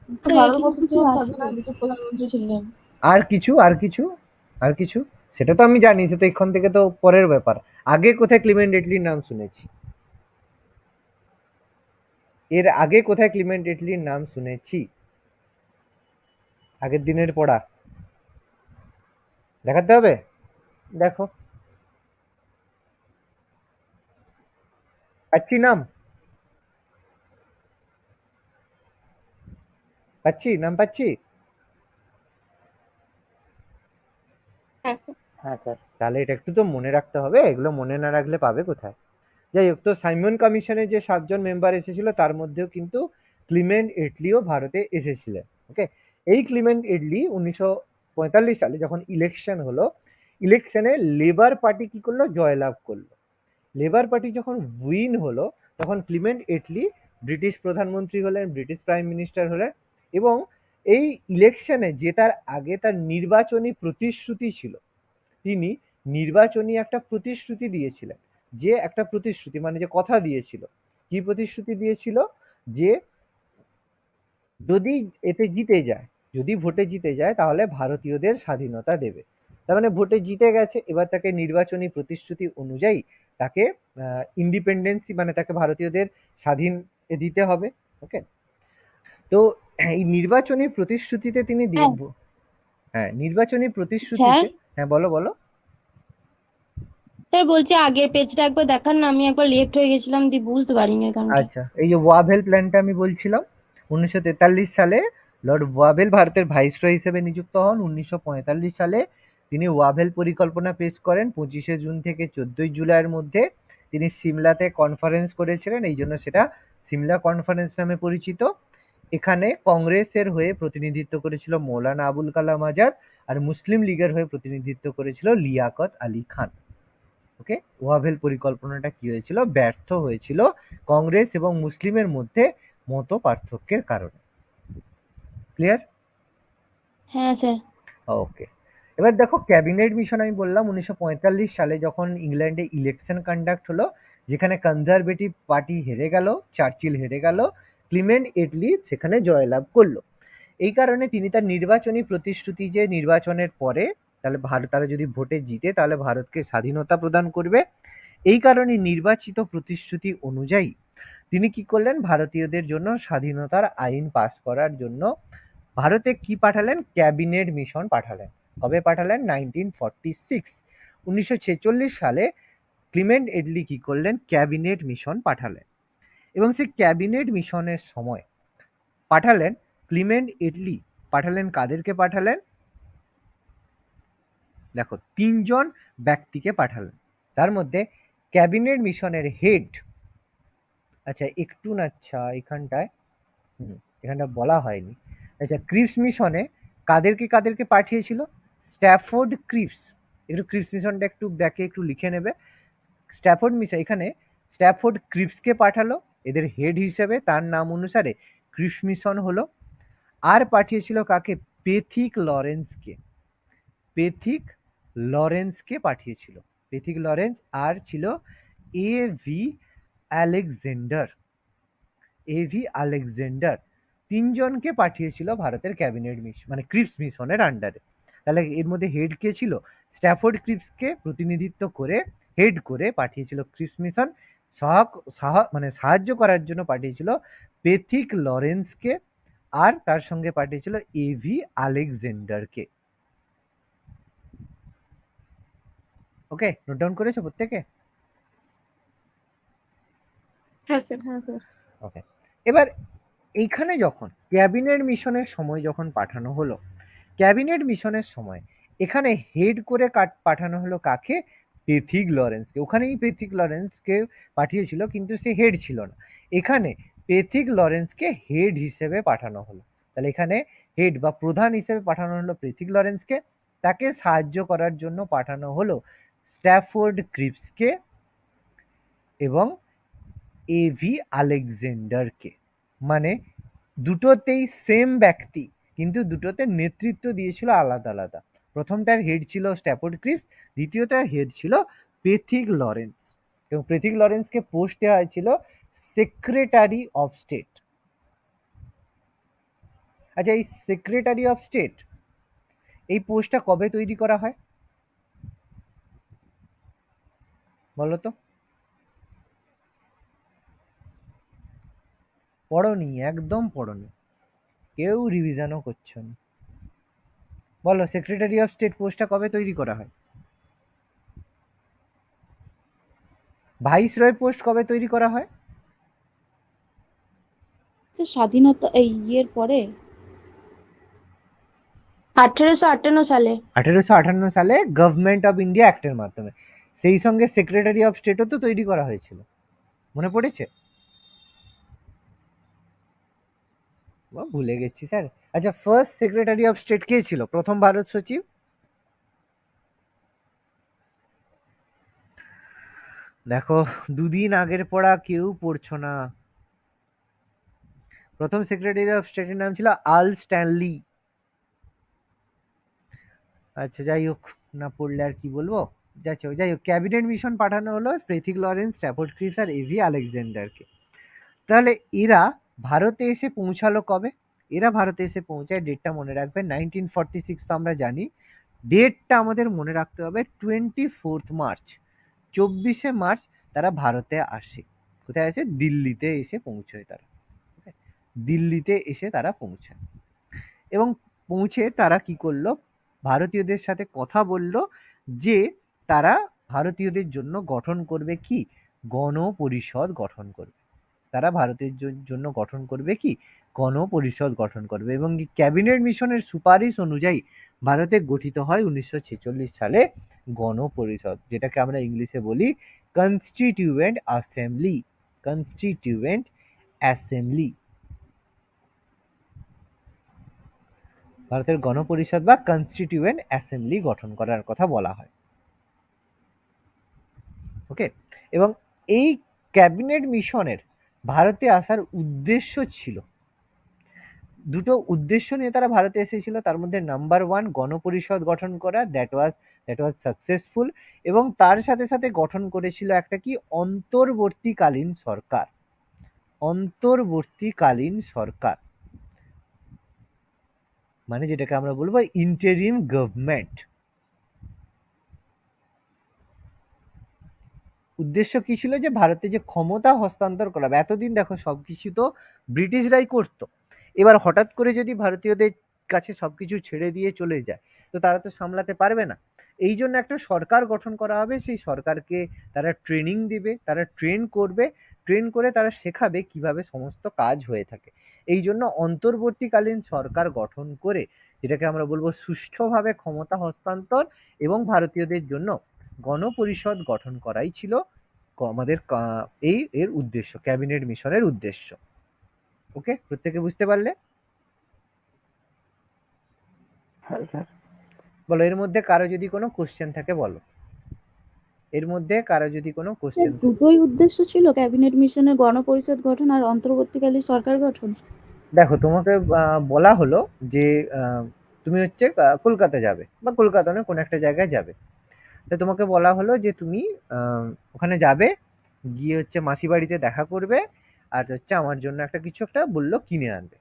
স্যার এখানে ভারতবর্ষের কিছু প্রথম আছে। স্বাধীন ব্রিটিশ প্রধানমন্ত্রী ছিলেন। আর কিছু আর কিছু আর কিছু? সেটা তো আমি জানি, সেটা এখান থেকে তো পরের ব্যাপার। আগে কোথায় ক্লিমেন্ট এটলির নাম শুনেছি? এর আগে কোথায় ক্লিমেন্ট এটলির নাম শুনেছি? আগের দিনের পড়া দেখাতে হবে, দেখো। পাচ্ছি নাম? পাচ্ছি নাম পাচ্ছি? হ্যাঁ স্যার। হ্যাঁ স্যার, তাহলে এটা একটু তো মনে রাখতে হবে, এগুলো মনে না রাখলে পাবে কোথায়? যাই হোক, তো সাইমন কমিশনে যে 7 জন মেম্বার এসেছিল তার মধ্যেও কিন্তু ক্লিমেন্ট এটলিও ভারতে এসেছিলেন। ওকে, এই ক্লিমেন্ট এটলি 1945 সালে যখন ইলেকশন হলো, ইলেকশনে লেবার পার্টি কি করলো? জয়লাভ করলো। লেবার পার্টি যখন উইন হলো তখন ক্লিমেন্ট এটলি ব্রিটিশ প্রধানমন্ত্রী হলেন, ব্রিটিশ প্রাইম মিনিস্টার হলেন, এবং এই ইলেকশনে জেতার আগে তার নির্বাচনী প্রতিশ্রুতি ছিল, তিনি নির্বাচনী একটা প্রতিশ্রুতি দিয়েছিলেন, যে একটা প্রতিশ্রুতি মানে যে কথা দিয়েছিল। কি প্রতিশ্রুতি দিয়েছিল? যে যদি এতে জিতে যায়, যদি ভোটে জিতে যায় তাহলে ভারতীয়দের স্বাধীনতা দেবে। তার মানে ভোটে জিতে গেছে, এবার তাকে নির্বাচনী প্রতিশ্রুতি অনুযায়ী তাকে ইন্ডিপেন্ডেন্সি মানে তাকে ভারতীয়দের স্বাধীন দিতে হবে। ওকে, তো এই নির্বাচনী প্রতিশ্রুতিতে তিনি হ্যাঁ। হ্যাঁ নির্বাচনী প্রতিশ্রুতিতে, হ্যাঁ বলো বলো। স্যার বলছি আগের পেজটা একবার দেখান না, আমি একবার লেফট হয়ে গেছিলাম দিয়ে বুঝতে পারিনি গানটা। আচ্ছা, এই যে ওয়াভেল প্ল্যানটা আমি বলছিলাম, 1943 সালে লর্ড ওয়াভেল ভারতের ভাইসরয় হিসেবে নিযুক্ত হন। 1945 সালে তিনি ওয়াভেল পরিকল্পনা পেশ করেন। 25শে জুন থেকে 14ই জুলাইয়ের মধ্যে তিনি সিমলাতে কনফারেন্স করেছিলেন, এই জন্য সেটা সিমলা কনফারেন্স নামে পরিচিত। এখানে কংগ্রেসের হয়ে প্রতিনিধিত্ব করেছিল মৌলানা আবুল কালাম আজাদ, আর মুসলিম লীগের হয়ে প্রতিনিধিত্ব করেছিল লিয়াকত আলী খান। ওকে, ওয়াভেল পরিকল্পনাটা কি হয়েছিল? ব্যর্থ হয়েছিল কংগ্রেস এবং মুসলিমের মধ্যে মত পার্থক্যের কারণে। ক্লিয়ার? হ্যাঁ স্যার। ওকে, এবার দেখো ক্যাবিনেট মিশন আমি বললাম 1945 সালে যখন ইংল্যান্ডে ইলেকশন কন্ডাক্ট হলো, যেখানে কনজারভেটিভ পার্টি হেরে গেল, চার্চিল হেরে গেল, ক্লিমেন্ট এটলি সেখানে জয়লাভ করলো। এই কারণে তিনি তার নির্বাচনী প্রতিশ্রুতি যে নির্বাচনের পরে তাহলে তারা যদি ভোটে জিতে তাহলে ভারতকে স্বাধীনতা প্রদান করবে, এই কারণে নির্বাচিত প্রতিশ্রুতি অনুযায়ী তিনি কি করলেন? ভারতীয়দের জন্য স্বাধীনতার আইন পাস করার জন্য ভারতে কি পাঠালেন? ক্যাবিনেট মিশন পাঠালেন। কবে পাঠালেন? 1946 সালে ক্লিমেন্ট এটলি কি করলেন? ক্যাবিনেট মিশন পাঠালেন। এবং সেই ক্যাবিনেট মিশনের সময় পাঠালেন ক্লিমেন্ট এটলি পাঠালেন কাদেরকে পাঠালেন? দেখো 3 জন ব্যক্তিকে পাঠালেন। তার মধ্যে ক্যাবিনেট মিশনের হেড, আচ্ছা একটু না, আচ্ছা এখানটায় এখানটা বলা হয়নি। আচ্ছা, ক্রিপস মিশনে কাদেরকে পাঠিয়েছিল? Stafford Cripps. একটু ক্রিপস মিশনটা একটু ব্যাকে একটু লিখে নেবে। স্ট্যাফোর্ড মিশন, এখানে স্ট্যাফোর্ড ক্রিপসকে পাঠালো এদের হেড হিসেবে, তার নাম অনুসারে ক্রিপস মিশন হলো। আর পাঠিয়েছিল কাকে? পেথিক লরেন্সকে। পেথিক লরেন্সকে পাঠিয়েছিল। পেথিক লরেন্স আর ছিল এভি আলেকজান্ডার। এভি আলেকজান্ডার 3 জনকে পাঠিয়েছিল ভারতের ক্যাবিনেট মিশন মানে ক্রিপস মিশনের আন্ডারে। তাহলে এর মধ্যে হেড কে ছিল? স্ট্যাফোর্ড ক্রিপসকে প্রতিনিধিত্ব করে হেড করে পাঠিয়েছিল ক্রিপস মিশন। মানে সাহায্য করার জন্য পাঠিয়েছিল পেথিক লরেন্সকে, আর তার সঙ্গে পাঠিয়েছিল এভি আলেকজান্ডারকে। ওকে, নোট ডাউন করেছো প্রত্যেকে? হ্যাঁ স্যার। হ্যাঁ স্যার। ওকে, এবার এইখানে যখন ক্যাবিনেট মিশনের সময় যখন পাঠানো হলো, ক্যাবিনেট মিশনের সময় এখানে হেড করে পাঠানো হলো কাকে? পেথিক লরেন্সকে। ওখানেই পেথিক লরেন্সকে পাঠিয়েছিল, কিন্তু সে হেড ছিল না। এখানে পেথিক লরেন্সকে হেড হিসেবে পাঠানো হলো। তাহলে এখানে হেড বা প্রধান হিসেবে পাঠানো হলো পেথিক লরেন্সকে, তাকে সাহায্য করার জন্য পাঠানো হলো স্ট্যাফোর্ড ক্রিপসকে এবং এভি আলেকজান্ডারকে। মানে দুটোতেই সেম ব্যক্তি, কিন্তু দুটোতে নেতৃত্ব দিয়েছিল আলাদা আলাদা। প্রথমটার হেড ছিল স্ট্যাফোর্ড ক্রিপস, দ্বিতীয়টার হেড ছিল পেথিক লরেন্স, এবং পেথিক লরেন্সকে পোস্ট দেওয়া হয়েছিল সেক্রেটারি অফ স্টেট। আচ্ছা, এই সেক্রেটারি অফ স্টেট এই পোস্টটা কবে তৈরি করা হয় বলো তো? পড়োনি, একদম পড়োনি, কেউ রিভিশনও করছো না। বলো, সেক্রেটারি অফ স্টেট পোস্টটা কবে তৈরি করা হয়? ভাইস রয় পোস্ট কবে তৈরি করা হয়? স্বাধীনতা এই ইয়ের পরে 1858 সালে। 1858 সালে গভর্নমেন্ট অফ ইন্ডিয়া অ্যাক্টের মাধ্যমে। সেই সঙ্গে সেক্রেটারি অফ স্টেটও তো তৈরি করা হয়েছিল, মনে পড়েছে? ভুলে গেছি স্যার। আচ্ছা, ফার্স্ট সেক্রেটারি অফ স্টেট কে ছিল, প্রথম ভারত সচিব? দেখো, দুদিন আগের পড়া কেউ পড়ছো না। প্রথম সেক্রেটারি অফ স্টেটের নাম ছিল আল স্ট্যানলি। আচ্ছা, যাই হোক, না পড়লে আর কি বলবো। যাই হোক, ক্যাবিনেট মিশন পাঠানো হলো পেথিক লরেন্স, স্ট্যাফোর্ড ক্রিপস আর এভি আলেকজান্ডারকে। তাহলে এরা ভারতে এসে পৌঁছালো কবে? এরা ভারতে এসে পৌঁছায়, ডেটটা মনে রাখবেন, 1946 তো আমরা জানি, ডেটটা আমাদের মনে রাখতে হবে 24 মার্চ। 24শে মার্চ তারা ভারতে আসে। কোথায় আসে? দিল্লিতে এসে পৌঁছয় তারা। দিল্লিতে এসে তারা পৌঁছায়, এবং পৌঁছে তারা কি করলো, ভারতীয়দের সাথে কথা বলল যে তারা ভারতীয়দের জন্য গঠন করবে কি, গণপরিষদ গঠন করবে। তারা ভারতের জন্য গঠন করবে কি, গণপরিষদ গঠন করবে। এবং ক্যাবিনেট মিশনের সুপারিশ অনুযায়ী ভারতে গঠিত হয় 1946 সালে গণপরিষদ, যেটাকে আমরা ইংলিশে বলি কনস্টিটিউয়েন্ট অ্যাসেম্বলি। কনস্টিটিউয়েন্ট অ্যাসেম্বলি, ভারতের গণপরিষদ বা কনস্টিটিউয়েন্ট অ্যাসেম্বলি গঠন করার কথা বলা হয়। ওকে, এবং এই ক্যাবিনেট মিশনের ভারতে আসার উদ্দেশ্য ছিল, দুটো উদ্দেশ্য নিয়ে তারা ভারতে এসেছিল। তার মধ্যে নাম্বার 1, গণপরিষদ গঠন করা, দ্যাট ওয়াজ সাকসেসফুল। এবং তার সাথে সাথে গঠন করেছিল একটা কি, অন্তর্বর্তীকালীন সরকার। অন্তর্বর্তীকালীন সরকার মানে যেটাকে আমরা বলবো ইন্টারিম গভর্নমেন্ট। উদ্দেশ্য কি ছিল, যে ভারতে যে ক্ষমতা হস্তান্তর করা, এতদিন দেখো সবকিছু তো ব্রিটিশরাই করতো, এবার হঠাৎ করে যদি ভারতীয়দের কাছে সবকিছু ছেড়ে দিয়ে চলে যায়, তো তারা তো সামলাতে পারবে না। এই জন্য একটা সরকার গঠন করা হবে, সেই সরকারকে তারা ট্রেনিং দিবে, তারা ট্রেন করবে, ট্রেন করে তারা শেখাবে কিভাবে সমস্ত কাজ হয়ে থাকে। এই জন্য অন্তর্বর্তীকালীন সরকার গঠন করে, যেটাকে আমরা বলবো সুষ্ঠুভাবে ক্ষমতা হস্তান্তর এবং ভারতীয়দের জন্য গণপরিষদ গঠন করাই ছিল আমাদের এর উদ্দেশ্য, ক্যাবিনেট মিশনের উদ্দেশ্য। ওকে, প্রত্যেকে বুঝতে পারলে? বলো, এর মধ্যে কারো যদি কোনো কোশ্চেন থাকে বলো। এর মধ্যে কারো যদি কোনো কোশ্চেন থাকে। দুটোই উদ্দেশ্য ছিল, ক্যাবিনেট মিশনে গণপরিষদ গঠন আর অন্তর্বর্তীকালীন সরকার গঠন। দেখো, তোমাকে বলা হলো যে তুমি হচ্ছে কলকাতা যাবে, বা কলকাতা নয়, কোনো একটা জায়গায় যাবে। তো তোমাকে বলা হলো যে তুমি ওখানে যাবে, গিয়ে হচ্ছে মাসি বাড়িতে দেখা করবে, আর হচ্ছে আমার জন্য একটা কিছু একটা বললো কিনে আনবে।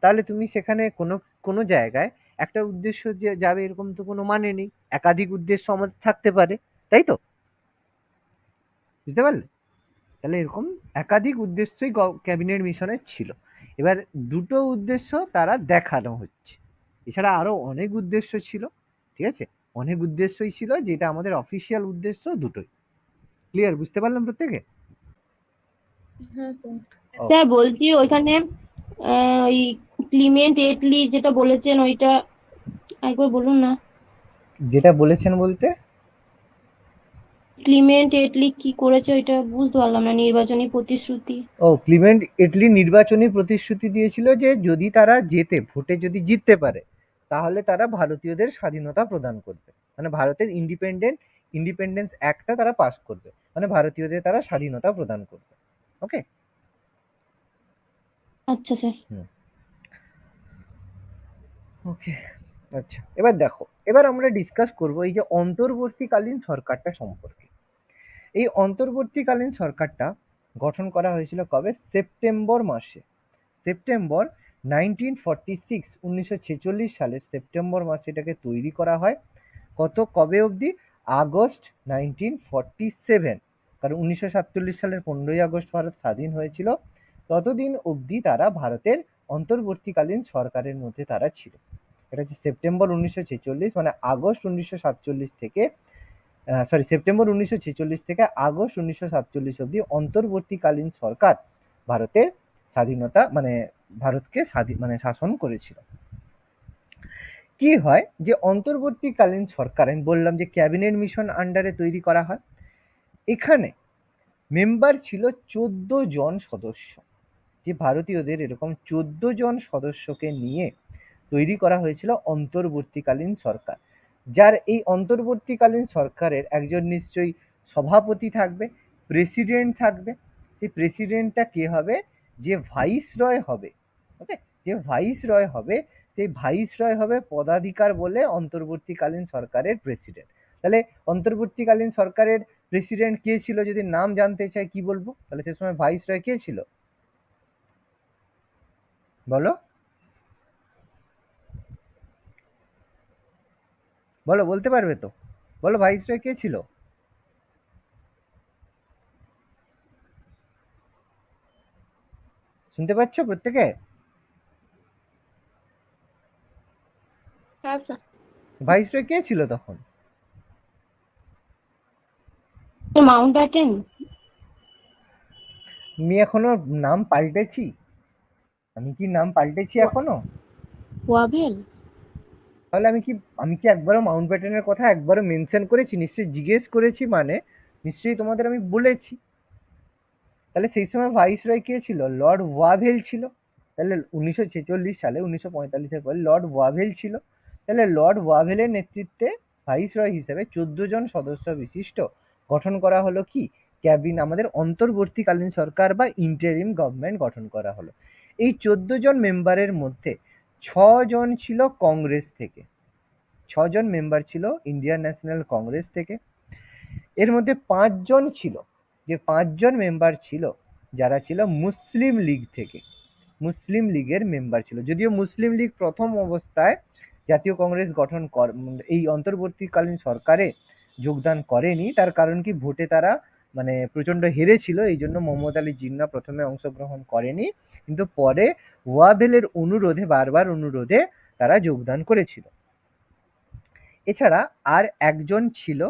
তাহলে তুমি সেখানে কোনো কোনো জায়গায় একটা উদ্দেশ্য যে যাবে, এরকম তো কোনো মানে নেই। একাধিক উদ্দেশ্য আমাদের থাকতে পারে, তাই তো? বুঝতে পারলে? তাহলে এরকম একাধিক উদ্দেশ্যই ক্যাবিনেট মিশনের ছিল। এবার দুটো উদ্দেশ্য তারা দেখানো হচ্ছে, এছাড়া আরো অনেক উদ্দেশ্য ছিল। ঠিক আছে, অনেক উদ্দেশ্যই ছিল, যেটা আমাদের অফিসিয়াল উদ্দেশ্য দুটোই। ক্লিয়ার? বুঝতে পারলাম প্রত্যেকে? হ্যাঁ স্যার। স্যার বলছি, ওইখানে ওই ক্লিমেন্ট এটলি যেটা বলেছেন ওইটা একবার বলুন না। যেটা বলেছেন বলতে? ক্লিমেন্ট এটলি কি করেছে ওইটা বুঝতে পারলাম না, নির্বাচনী প্রতিশ্রুতি। ও, ক্লিমেন্ট এটলি নির্বাচনী প্রতিশ্রুতি দিয়েছিল যে যদি তারা ভোটে যদি জিততে পারে তাহলে তারা ভারতীয়দের স্বাধীনতা প্রদান করবে, মানে ভারতের ইন্ডিপেন্ডেন্স অ্যাক্টটা তারা পাস করবে, মানে ভারতীয়দের তারা স্বাধীনতা প্রদান করবে। ওকে। আচ্ছা স্যার। ওকে, আচ্ছা, এবার দেখো, এবার আমরা ডিসকাস করব এই যে অন্তর্বর্তীকালীন সরকারটা সম্পর্কে। এই অন্তর্বর্তীকালীন সরকারটা গঠন করা হয়েছিল কবে? সেপ্টেম্বর মাসে। সেপ্টেম্বর 1946 সালের সেপ্টেম্বর মাসে এটাকে তৈরি করা হয়। কবে অবধি? আগস্ট 1947, কারণ 1947 সালের 15ই আগস্ট ভারত স্বাধীন হয়েছিল, ততদিন অবধি তারা ভারতের অন্তর্বর্তীকালীন সরকারের মধ্যে তারা ছিল। এটা হচ্ছে সেপ্টেম্বর 1946, মানে আগস্ট 1947 থেকে সেপ্টেম্বর 1946 থেকে আগস্ট 1947 অবধি অন্তর্বর্তীকালীন সরকার ভারতের স্বাধীনতা মানে ভারতকে শাসন করেছিল। কি হয় যে অন্তর্বর্তীকালীন সরকার, আমি বললাম যে ক্যাবিনেট মিশন আন্ডারে তৈরি করা হয়। এখানে মেম্বার ছিল 14 জন সদস্য, যে ভারতীয়দের এরকম 14 জন সদস্যকে নিয়ে তৈরি করা হয়েছিল অন্তর্বর্তীকালীন সরকার। যার এই অন্তর্বর্তীকালীন সরকারের একজন নিশ্চয়ই সভাপতি থাকবে, প্রেসিডেন্ট থাকবে। সেই প্রেসিডেন্টটা কে হবে? যে ভাইসরয় হবে। ওকে, যে ভাইসরয় হবে, সেই ভাইসরয় হবে পদাধিকার বলে অন্তর্বর্তীকালীন সরকারের প্রেসিডেন্ট। তাহলে অন্তর্বর্তীকালীন সরকারের প্রেসিডেন্ট কে ছিল? যদি নাম জানতে চাই কি বলবো? তাহলে সে সময় ভাইসরয় কে ছিল বলো? বলো, বলতে পারবে তো? বলো, ভাইসরয় কে ছিল? শুনতে পাচ্ছ প্রত্যেকে? হ্যাঁ স্যার। ভাইসরয় কে ছিল তখন? Mount Batten. আমি এখনো নাম পাল্টেছি? আমি কি নাম পাল্টেছি এখনো? ওয়াভেল। তাহলে আমি কি একবারও মাউন্ট ব্যাটেনের কথা একবারও মেনশন করেছি? নিশ্চয়ই জিজ্ঞেস করেছি, মানে নিশ্চয়ই তোমাদের আমি বলেছি। তাহলে সেই সময় ভাইসরয় কে ছিল? লর্ড ওয়াভেল ছিল। তাহলে 1946 সালে, 1945-এর পরে লর্ড ওয়াভেল ছিল। তাহলে লর্ড ওয়াভেলের নেতৃত্বে ভাইসরয় হিসেবে 14 জন সদস্য বিশিষ্ট গঠন করা হলো কি আমাদের অন্তর্বর্তীকালীন সরকার বা ইন্টারিম গভর্নমেন্ট গঠন করা হলো। এই 14 জন মেম্বারের মধ্যে 6 জন ছিল কংগ্রেস থেকে, 6 জন মেম্বার ছিল ইন্ডিয়ান ন্যাশনাল কংগ্রেস থেকে। এর মধ্যে 5 জন ছিল, যে 5 জন মেম্বার ছিল যারা ছিল মুসলিম লীগ থেকে, মুসলিম লীগের মেম্বার ছিল। যদিও মুসলিম লীগ প্রথম অবস্থায় জাতীয় কংগ্রেস এই অন্তর্বর্তীকালীন সরকারে যোগদান করেনি, তার কারণ কি ভোটে তারা প্রচন্ড হেরেছিল, এই জন্য মোহাম্মদ আলী জিন্নাহ প্রথমে অংশগ্রহণ করেনি, কিন্তু পরে ওয়াভেলের বারবার অনুরোধে তারা যোগদান করেছিল। এছাড়া আর একজন ছিল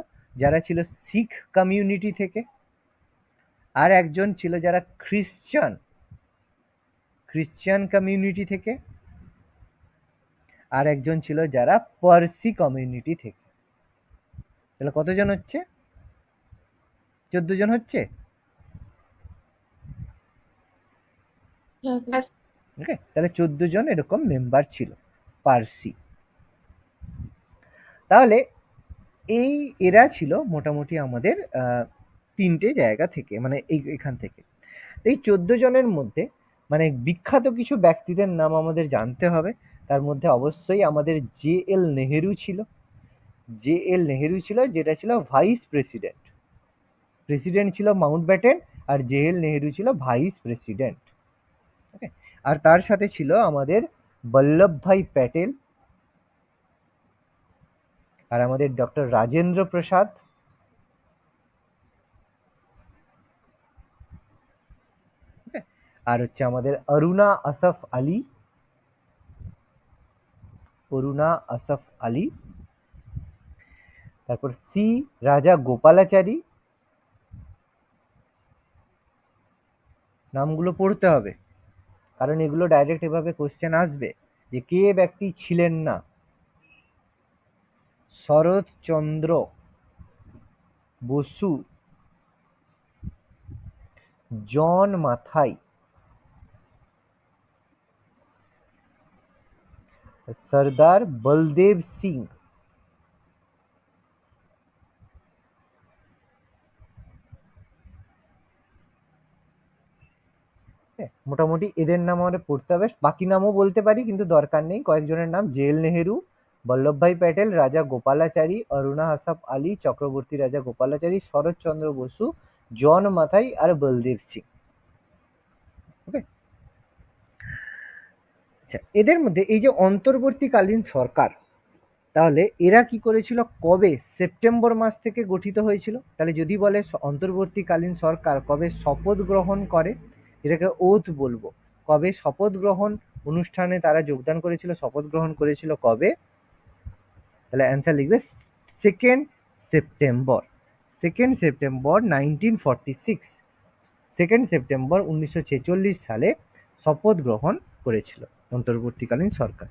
যারা ছিল শিখ কমিউনিটি থেকে, আর একজন ছিল যারা খ্রিশ্চান কমিউনিটি থেকে, আর একজন ছিল যারা পার্সি কমিউনিটি থেকে। তাহলে কতজন হচ্ছে? 14 জন হচ্ছে। হ্যাঁ স্যার। ওকে, তাহলে 14 জন এরকম মেম্বার ছিল পার্সি। তাহলে এরা ছিল মোটামুটি আমাদের 3টে জায়গা থেকে, এখান থেকে। এই 14 জনের মধ্যে বিখ্যাত কিছু ব্যক্তিদের নাম আমাদের জানতে হবে। তার মধ্যে অবশ্যই আমাদের JL নেহেরু ছিল। JL নেহেরু ছিল, যেটা ছিল ভাইস প্রেসিডেন্ট। প্রেসিডেন্ট ছিল মাউন্ট ব্যাটেন, আর JL নেহেরু ছিল ভাইস প্রেসিডেন্ট। ওকে, আর তার সাথে ছিল আমাদের বল্লভভাই প্যাটেল, আর আমাদের ডক্টর রাজেন্দ্র প্রসাদ, আর হচ্ছে আমাদের অরুণা আসফ আলী, তারপর সি রাজা গোপালাচারী। নামগুলো পড়তে হবে, কারণ এগুলো ডাইরেক্ট এভাবে কোশ্চেন আসবে যে কে ব্যক্তি ছিলেন না। শরৎচন্দ্র, বসু, জন মাথাই, সর্দার বলদেব সিং, মোটামুটি এদের নাম আমাদের পড়তে হবে। বাকি নামও বলতে পারি কিন্তু দরকার নেই। কয়েকজনের নাম: জেল নেহেরু, বল্লভভাই প্যাটেল, রাজা গোপালাচারী, অরুণা হাসাব আলী, চক্রবর্তী রাজা গোপালাচারী, শরৎচন্দ্র বসু, জন মাথাই আর বলদেব সিং। ওকে, আচ্ছা, এদের মধ্যে এই যে অন্তর্বর্তীকালীন সরকার, তাহলে এরা কি করেছিল, কবে সেপ্টেম্বর মাস থেকে গঠিত হয়েছিল? তাহলে যদি বলে অন্তর্বর্তীকালীন সরকার কবে শপথ গ্রহণ করে, এটাকে ওথ বলবো। কবে শপথ গ্রহণ অনুষ্ঠানে তারা যোগদান করেছিল, শপথ গ্রহণ করেছিল কবে? তাহলে অ্যান্সার লিখবে 2nd September. 2nd September 1946। 2nd September 1946 সালে শপথ গ্রহণ করেছিল অন্তর্বর্তীকালীন সরকার।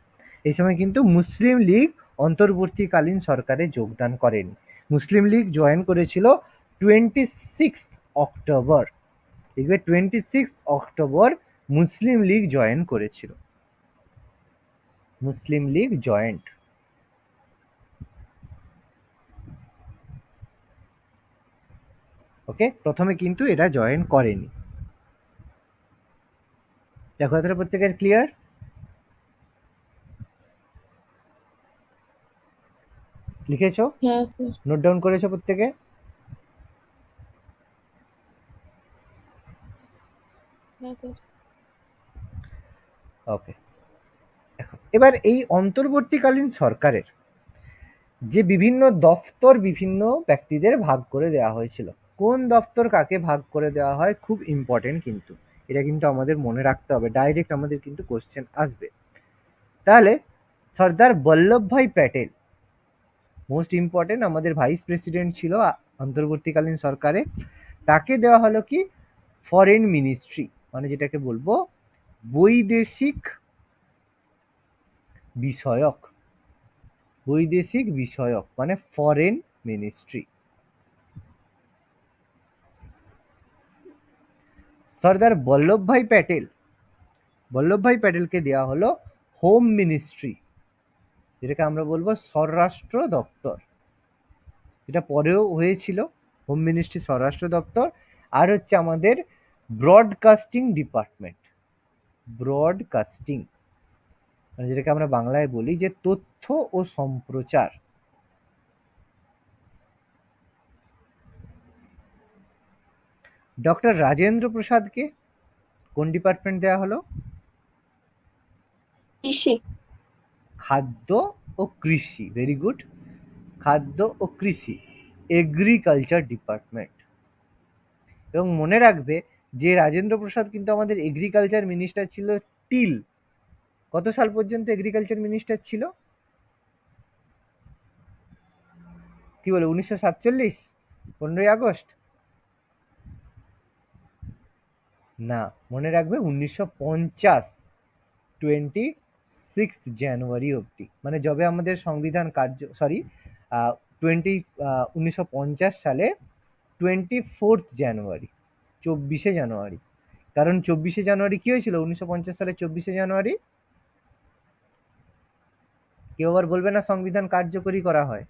এই সময় কিন্তু মুসলিম লীগ অন্তর্বর্তীকালীন সরকারে যোগদান করেন। মুসলিম লীগ জয়েন করেছিল 26 অক্টোবর। দেখবে 26 অক্টোবর মুসলিম লীগ জয়েন করেছিল। মুসলিম লীগ জয়েন্ট। ওকে, প্রথমে কিন্তু এরা জয়েন করেনি। দেখো এতটা প্রত্যেকের ক্লিয়ার? লিখেছো? হ্যাঁ স্যার। নোট ডাউন করেছো প্রত্যেকে? হ্যাঁ স্যার। ওকে, এবার এই অন্তর্বর্তীকালীন সরকারের যে বিভিন্ন দফতর বিভিন্ন ব্যক্তিদের ভাগ করে দেওয়া হয়েছিল, কোন দফতর কাকে ভাগ করে দেওয়া হয় খুব ইম্পর্টেন্ট, কিন্তু এটা কিন্তু আমাদের মনে রাখতে হবে, ডাইরেক্ট আমাদের কিন্তু কোশ্চেন আসবে। তাহলে সর্দার বল্লভভাই প্যাটেল মোস্ট ইম্পর্টেন্ট, আমাদের ভাইস প্রেসিডেন্ট ছিল অন্তর্বর্তীকালীন সরকারে। তাকে দেওয়া হলো কি ফরেন মিনিস্ট্রি, মানে যেটাকে বলবো বৈদেশিক বিষয়ক। বৈদেশিক বিষয়ক মানে ফরেন মিনিস্ট্রি। সর্দার বল্লভভাই প্যাটেল, বল্লভভাই প্যাটেলকে দেওয়া হলো হোম মিনিস্ট্রি, যেটাকে আমরা বলবো স্বরাষ্ট্র দপ্তর। এটা পরেও হয়েছিল, হোম মিনিস্ট্রি স্বরাষ্ট্র দপ্তর। আর হচ্ছে আমাদের ব্রডকাস্টিং ডিপার্টমেন্ট। ব্রডকাস্টিং মানে যেটাকে আমরা বাংলায় বলি যে তথ্য ও সম্প্রচার। ডক্টর রাজেন্দ্র প্রসাদকে কোন ডিপার্টমেন্ট দেওয়া হলো? কৃষি। খাদ্য ও কৃষি। ভেরি গুড, খাদ্য ও কৃষি, এগ্রিকালচার ডিপার্টমেন্ট। এবং মনে রাখবে যে রাজেন্দ্র প্রসাদ কিন্তু আমাদের এগ্রিকালচার মিনিস্টার ছিল টিল কত সাল পর্যন্ত এগ্রিকালচার মিনিস্টার ছিল? কি বলে 1947? 15ই আগস্ট? না, মনে রাখবে 1950, 26 জানুয়ারি অবধি, মানে যবে আমাদের সংবিধান কার্য, সরি 1950 সালে 24 জানুয়ারি, 24শে জানুয়ারি। কারণ 24শে জানুয়ারি কি হয়েছিল 1950 সালে? 24শে জানুয়ারি কেউ আবার বলবে না সংবিধান কার্যকরী করা হয়।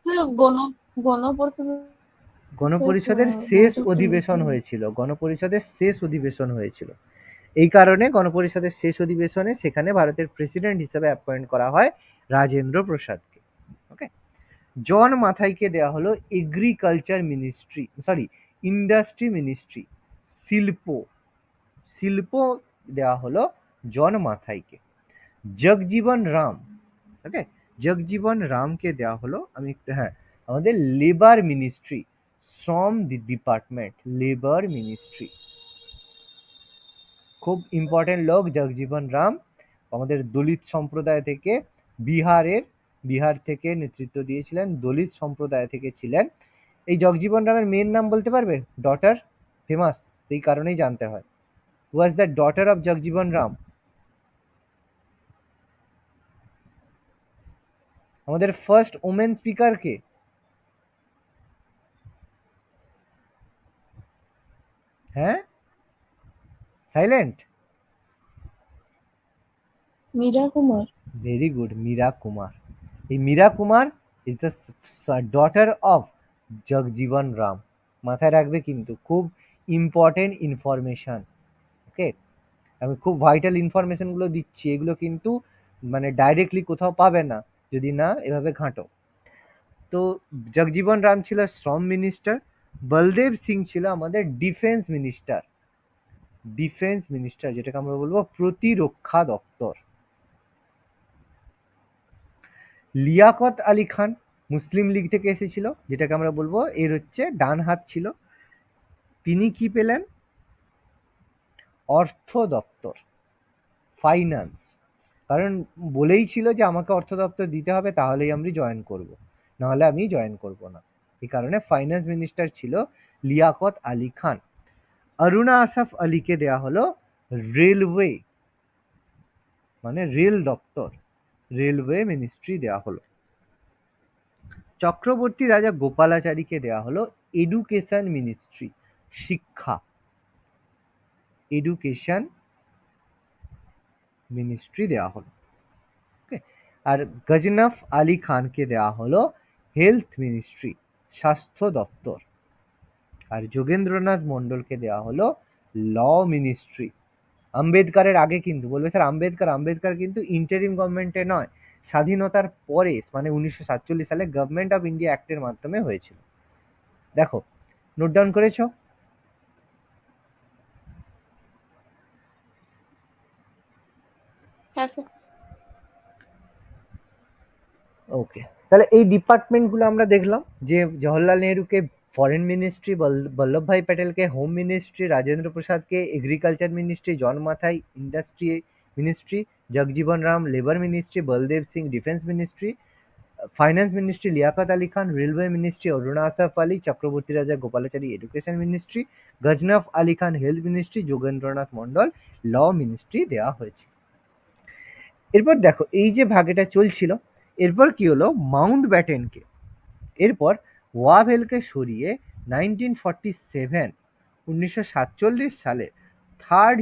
স্যার গণপরিষদ গণপরিষদের শেষ অধিবেশন হয়েছিল, গণপরিষদের শেষ অধিবেশন হয়েছিল। এই কারণে গণপরিষদের শেষ অধিবেশনে সেখানে ভারতের প্রেসিডেন্ট হিসেবে অ্যাপয়েন্ট করা হয় রাজেন্দ্র প্রসাদকে। ওকে, জন মাথাইকে দেওয়া হলো agriculture ministry, sorry industry ministry, শিল্প। শিল্প দেওয়া হলো জন মাথাইকে। জগজীবন রাম, ওকে, জগজীবন রামকে দেওয়া হলো, আমি একটু, হ্যাঁ, আমাদের লেবার মিনিস্ট্রি, শ্রম ডিপার্টমেন্ট, লেবার মিনিস্ট্রি। খুব ইম্পর্টেন্ট লোক জগজীবন রাম, আমাদের দলিত সম্প্রদায় থেকে, বিহার থেকে নেতৃত্ব দিয়েছিলেন, দলিত সম্প্রদায় থেকে ছিলেন। এই জগজীবন রামের মেয়ের নাম বলতে পারবে? ডটার, ফেমাস সেই কারণেই জানতে হয়। Was the daughter of Jagjivan Ram? আমাদের ফার্স্ট ওমেন স্পিকার কে? হ্যাঁ, silent. Meera Kumar. Very good, Meera Kumar. এই Meera Kumar is the daughter of Jagjivan Ram. মাথায় রাখবে কিন্তু, খুব ইম্পর্টেন্ট ইনফরমেশন। ওকে, আমি খুব ভাইটাল ইনফরমেশনগুলো দিচ্ছি, এগুলো কিন্তু মানে ডাইরেক্টলি কোথাও পাবে না যদি না এভাবে ঘাঁটো। তো জগজীবন রাম ছিল শ্রম মিনিস্টার, বলদেব সিং ছিল আমাদের ডিফেন্স মিনিস্টার। ডিফেন্স মিনিস্টার যেটাকে আমরা বলবো প্রতিরক্ষা দপ্তর। লিয়াকত আলী খান মুসলিম লীগ থেকে এসেছিল, যেটাকে আমরা বলবো এর হচ্ছে ডান হাত ছিল। তিনি কি পেলেন? অর্থ দপ্তর, ফাইন্যান্স। কারণ বলেই ছিল যে আমাকে অর্থ দপ্তর দিতে হবে, তাহলেই আমি জয়েন করব, নাহলে আমি জয়েন করব না। এই কারণে ফাইন্যান্স মিনিস্টার ছিল লিয়াকত আলী খান। অরুণা আসফ আলীকে দেয়া হলো রেলওয়ে, মানে রেল দপ্তর, রেলওয়ে মিনিস্ট্রি দেয়া হলো। চক্রবর্তী রাজা গোপালাচারীকে দেয়া হলো এডুকেশন মিনিস্ট্রি, শিক্ষা, এডুকেশন মিনিস্ট্রি দেওয়া হলো। ওকে, আর গজনফ আলী খানকে দেওয়া হলো হেলথ মিনিস্ট্রি, স্বাস্থ্য দপ্তর। আর যোগেন্দ্রনাথ মন্ডলকে দেওয়া হলো ল মিনিস্ট্রি। আম্বেদকারের আগে কিন্তু বলবে স্যার আম্বেদকার কিন্তু ইন্টারিম গভর্নমেন্টে নয়, স্বাধীনতার পরে মানে 1947 সালে গভর্নমেন্ট অফ ইন্ডিয়া অ্যাক্টের মাধ্যমে হয়েছিল। দেখো, নোট ডাউন করেছো? হ্যাঁ স্যার। ওকে, তাহলে এই ডিপার্টমেন্টগুলো আমরা দেখলাম যে জওহরলাল নেহরুকে ফরেন মিনিস্ট্রি, বল্লভভাই প্যাটেলকে হোম মিনিস্ট্রি, রাজেন্দ্র প্রসাদকে agriculture ministry, John Mathai industry ministry, Jagjivan Ram labour ministry, Baldev Singh defence ministry, finance ministry Liaquat Ali Khan, railway ministry Aruna Asaf Ali, Chakravarti Raja Gopalachari education ministry, Ghazanfar Ali Khan health ministry, Jogendranath Mandal law ministry দেওয়া হয়েছে। এরপর দেখো, এই যে ভাগেটা চলছিল, এরপর কি হলো, মাউন্ট ব্যাটেনকে, এরপর ওয়াভেলকে সরিয়ে 1947 সালে 3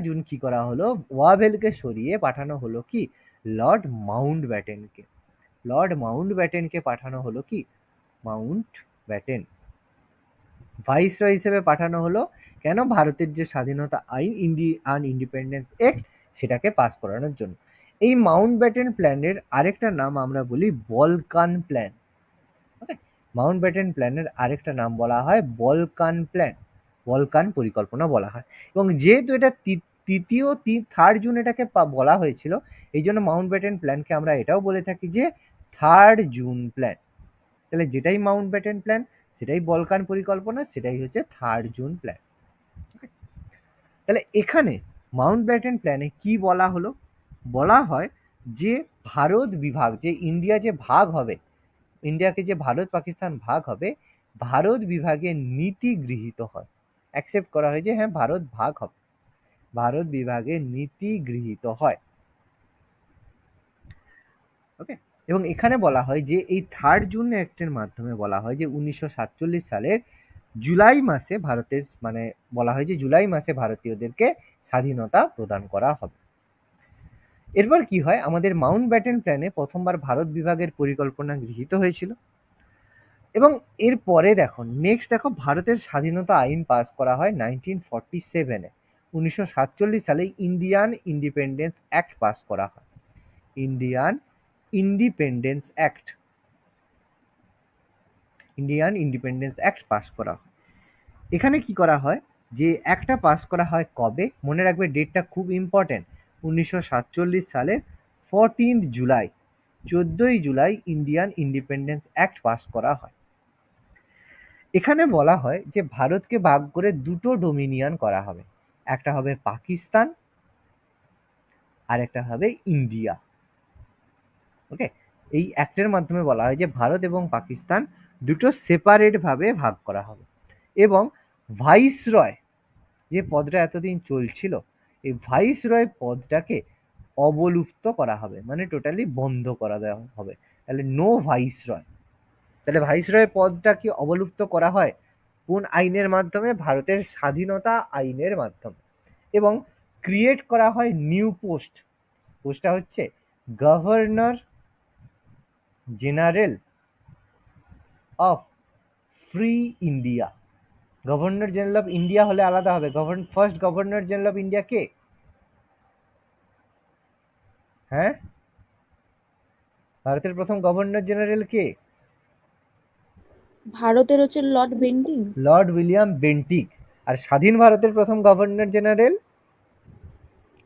জুন কি করা হলো, ওয়াভেলকে সরিয়ে পাঠানো হলো কি লর্ড মাউন্ট ব্যাটেনকে। লর্ড মাউন্ট ব্যাটেনকে পাঠানো হলো কি, মাউন্ট ব্যাটেন ভাইসরয় হিসেবে পাঠানো হলো। কেন? ভারতের যে স্বাধীনতা আইন, ইন্ডিয়ান ইন্ডিপেন্ডেন্স অ্যাক্ট, সেটাকে পাস করানোর জন্য। এই মাউন্ট ব্যাটেন প্ল্যানের আরেকটা নাম আমরা বলি বলকান প্ল্যান। ওকে, মাউন্ট ব্যাটেন প্ল্যানের আরেকটা নাম বলা হয় বলকান প্ল্যান, বলকান পরিকল্পনা বলা হয়। এবং যেহেতু এটা থার্ড জুন এটাকে বলা হয়েছিল, এই জন্য মাউন্ট ব্যাটেন প্ল্যানকে আমরা এটাও বলে থাকি যে 3 জুন প্ল্যান। তাহলে যেটাই মাউন্ট ব্যাটেন প্ল্যান, সেটাই বলকান পরিকল্পনা, সেটাই হচ্ছে 3 জুন প্ল্যান। তাহলে এখানে মাউন্ট ব্যাটেন প্ল্যানে কি বলা হলো? বলা হয় যে ভারত বিভাগ, যে ইন্ডিয়া যে ভাগ হবে, ইন্ডিয়াকে যে ভারত পাকিস্তান ভাগ হবে, ভারত বিভাগের নীতি গৃহীত হয়, অ্যাকসেপ্ট করা হয় যে হ্যাঁ ভারত ভাগ হবে, ভারত বিভাগের নীতি গৃহীত হয়। ওকে, এবং এখানে বলা হয় যে এই 3 জুন অ্যাক্টের মাধ্যমে বলা হয় যে 1947 সালের জুলাই মাসে ভারতের মানে বলা হয় যে জুলাই মাসে ভারতীয়দেরকে স্বাধীনতা প্রদান করা হবে। এরপর কি হয়, আমাদের মাউন্ট ব্যাটেন প্ল্যানে প্রথমবার ভারত বিভাগের পরিকল্পনা গৃহীত হয়েছিল। এবং এরপরে দেখো, নেক্সট দেখো, ভারতের স্বাধীনতা আইন পাস করা হয় 1947-এ। 1947 সালে ইন্ডিয়ান ইন্ডিপেন্ডেন্স অ্যাক্ট পাস করা হয়, Indian independence act, Indian independence act pass করা হয়। এখানে কি করা হয়, যে একটা পাস করা হয় কবে, মনে রাখবে ডেটটা খুব ইম্পর্টেন্ট, 1947 সালের 14 জুলাই, 14ই জুলাই ইন্ডিয়ান ইন্ডিপেন্ডেন্স অ্যাক্ট পাস করা হয়। এখানে বলা হয় যে ভারতকে ভাগ করে দুটো ডোমিনিয়ন করা হবে, একটা হবে পাকিস্তান আর একটা হবে ইন্ডিয়া। ওকে, এই অ্যাক্টের মাধ্যমে বলা হয় যে ভারত এবং পাকিস্তান দুটো সেপারেট ভাবে ভাগ করা হবে। এবং ভাইসরয় যে পদটা এতদিন চলছিল, এই ভাইসরয় পদটাকে অবলুপ্ত করা হবে, মানে টোটালি বন্ধ করা দেওয়া হবে। তাহলে নো ভাইসরয়। তাহলে ভাইসরয় পদটা কি অবলুপ্ত করা হয়? কোন আইনের মাধ্যমে? ভারতের স্বাধীনতা আইনের মাধ্যমে। এবং ক্রিয়েট করা হয় নিউ পোস্টটা হচ্ছে governor general of free India. Governor general of India হলে আলাদা হবে। First governor general of India কে? হ্যাঁ, ভারতের প্রথম গভর্নর জেনারেল কে? ভারতের হচ্ছে lord Bentinck. Lord William Bentinck. আর স্বাধীন ভারতের প্রথম governor general?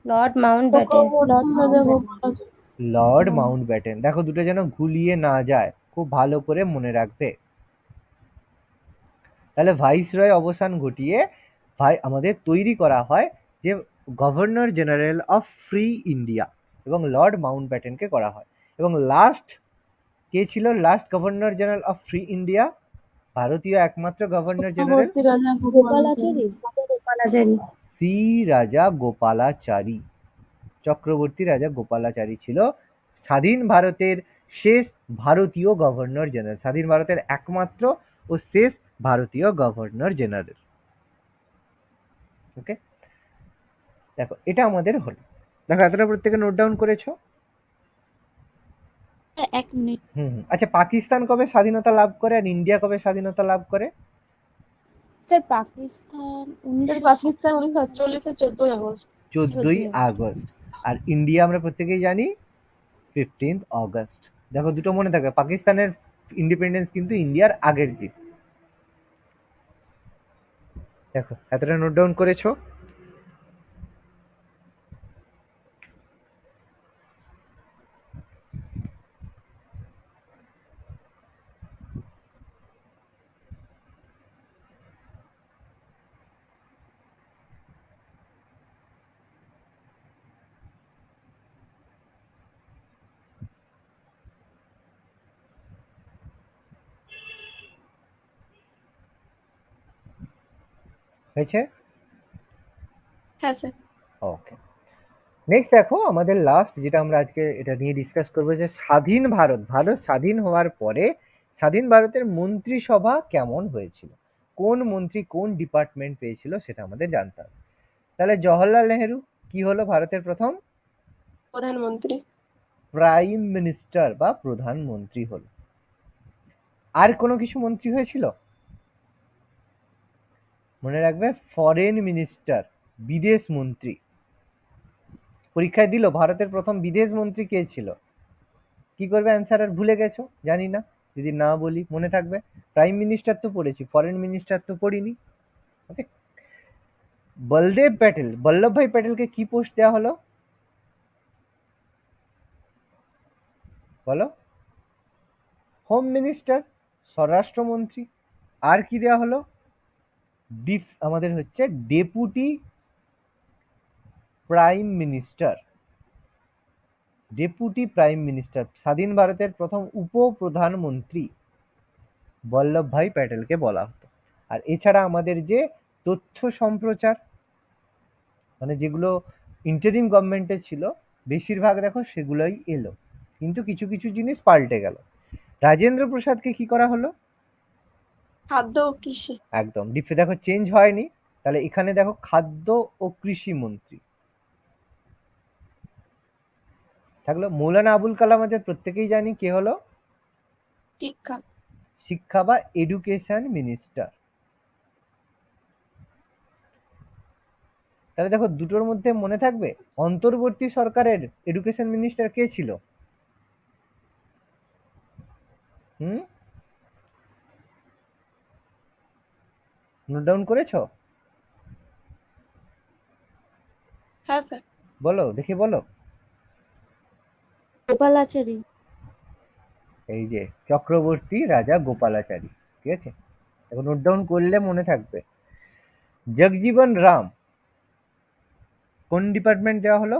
Lord Mountbatten. Chakravarti Raja Gopalachari. Lord Mountbatten. দেখো দুটো যেন গুলিয়ে না যায়, খুব ভালো করে মনে রাখবে। তাহলে ভাইসরয় অবসান ঘটিয়ে আমাদের তৈরি করা হয় যে governor general of free India, এবং লর্ড মাউন্টব্যাটেনকে করা হয়। এবং লাস্ট কে ছিল last governor general of free India? ভারতীয় একমাত্র governor general Chakraborty Raja Gopalachari. Gopalachari. C রাজা গোপালাচারী। চক্রবর্তী রাজা গোপালাচারী ছিল স্বাধীন ভারতের শেষ ভারতীয় গভর্নর জেনারেল, স্বাধীন ভারতের একমাত্র ও শেষ ভারতীয় গভর্নর জেনারেল। ওকে, দেখো এটা আমাদের হলো। দেখো এতটা প্রত্যেকে নোট ডাউন করেছো? এক মিনিট। আচ্ছা, পাকিস্তান কবে স্বাধীনতা লাভ করে আর ইন্ডিয়া কবে স্বাধীনতা লাভ করে? স্যার পাকিস্তান পাকিস্তান 1947 14 আগস্ট। 14ই আগস্ট। আর ইন্ডিয়া আমরা প্রত্যেকেই জানি 15th অগস্ট। দেখো দুটো মনে থাকবে, পাকিস্তানের ইন্ডিপেন্ডেন্স কিন্তু ইন্ডিয়ার আগের দিন। দেখো এতটা নোট ডাউন করেছো? হয়েছে? হ্যাঁ স্যার। ওকে, নেক্সট দেখো আমাদের লাস্ট যেটা আমরা আজকে এটা নিয়ে ডিসকাস করবো যে স্বাধীন ভারত স্বাধীন হওয়ার পরে স্বাধীন ভারতের মন্ত্রিসভা কেমন হয়েছিল, কোন মন্ত্রী কোন ডিপার্টমেন্ট পেয়েছিল সেটা আমাদের জানতে হবে। তাহলে জওহরলাল নেহেরু কি হলো ভারতের প্রথম? প্রধানমন্ত্রী। প্রাইম মিনিস্টার বা প্রধানমন্ত্রী হলো। আর কোনো কিছু মন্ত্রী হয়েছিল? মনে রাখবে, ফরেন মিনিস্টার, বিদেশ মন্ত্রী। পরীক্ষায় দিল ভারতের প্রথম বিদেশ মন্ত্রী কে ছিল? কি করবে অ্যান্সার? আর ভুলে গেছো? জানি না, যদি না বলি মনে থাকবে। প্রাইম মিনিস্টার তো পড়েছি, ফরেন মিনিস্টার তো পড়িনি। ওকে, বল্লভভাই প্যাটেলকে কি পোস্ট দেওয়া হলো বলো? হোম মিনিস্টার, স্বরাষ্ট্রমন্ত্রী। আর কি দেওয়া হলো? আমাদের হচ্ছে deputy prime minister. Deputy prime minister, স্বাধীন ভারতের প্রথম উপপ্রধানমন্ত্রী বল্লভভাই প্যাটেলকে বলা হতো। আর এছাড়া আমাদের যে তথ্য সম্প্রচার, মানে যেগুলো ইন্টারিম গভর্নমেন্টের ছিল, বেশিরভাগ দেখো সেগুলোই এলো, কিন্তু কিছু কিছু জিনিস পাল্টে গেল। রাজেন্দ্র প্রসাদকে কি করা হলো? খাদ্য ও কৃষি। একদম, দেখো চেঞ্জ হয়নি। তাহলে এখানে দেখো খাদ্য ও কৃষি মন্ত্রী থাকলো। মৌলানা আবুল কালাম আজাদ প্রত্যেকেই জানি কে হলো? শিক্ষা। শিক্ষা বা এডুকেশন মিনিস্টার। তাহলে দেখো দুটোর মধ্যে মনে থাকবে অন্তর্বর্তী সরকারের এডুকেশন মিনিস্টার কে ছিল? নোট ডাউন করেছো? হ্যাঁ স্যার। বলো দেখি, বলো। গোপালাচারী। এই যে চক্রবর্তী রাজা গোপালাচারী, ঠিক আছে? এখন নোট ডাউন করলে মনে থাকবে। জগজীবন রাম কোন ডিপার্টমেন্ট দেওয়া হলো?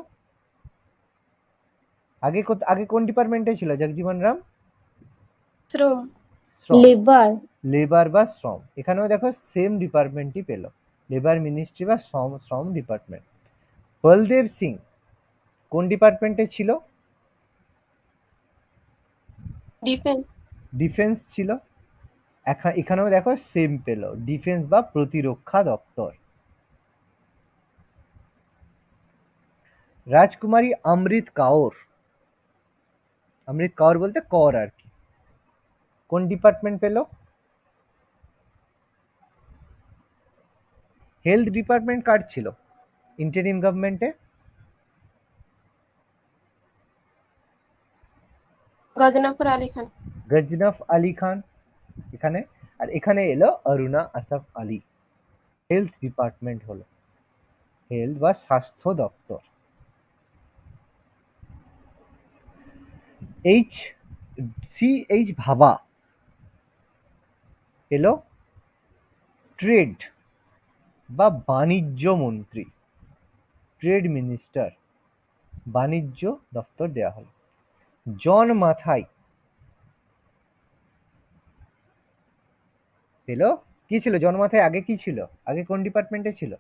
আগে কোন ডিপার্টমেন্টে ছিল জগজীবন রাম? শ্রম। লেবার। লেবার বা শ্রম। এখানেও দেখো সেম ডিপার্টমেন্টই পেল, লেবার মিনিস্ট্রি বা শ্রম ডিপার্টমেন্ট। বলদেব সিং কোন ডিপার্টমেন্টে ছিল? ডিফেন্স। ডিফেন্স ছিল। এখানেও দেখো সেম পেলো, ডিফেন্স বা প্রতিরক্ষা দপ্তর। রাজকুমারী অমৃত কাউর, অমৃত কাউর বলতে কর আর কি, কোন ডিপার্টমেন্ট পেলো? হেলথ ডিপার্টমেন্ট কার ছিল ইন্টারিম গভর্নমেন্টে? গজনফর আলী খান। গজনফ আলী খান এখানে। আর এখানে এলো অরুণা আসফ আলী, হেলথ ডিপার্টমেন্ট হলো, হেলথ বা স্বাস্থ্য দপ্তর। এইচ ভাবা এলো ট্রেড বা বাণিজ্য মন্ত্রী, ট্রেড মিনিস্টার, বাণিজ্য দপ্তর দেওয়া হলো। জন মাথাই পেলো, কি ছিল জন মাথাই আগে, কি ছিল আগে, কোন ডিপার্টমেন্টে ছিল?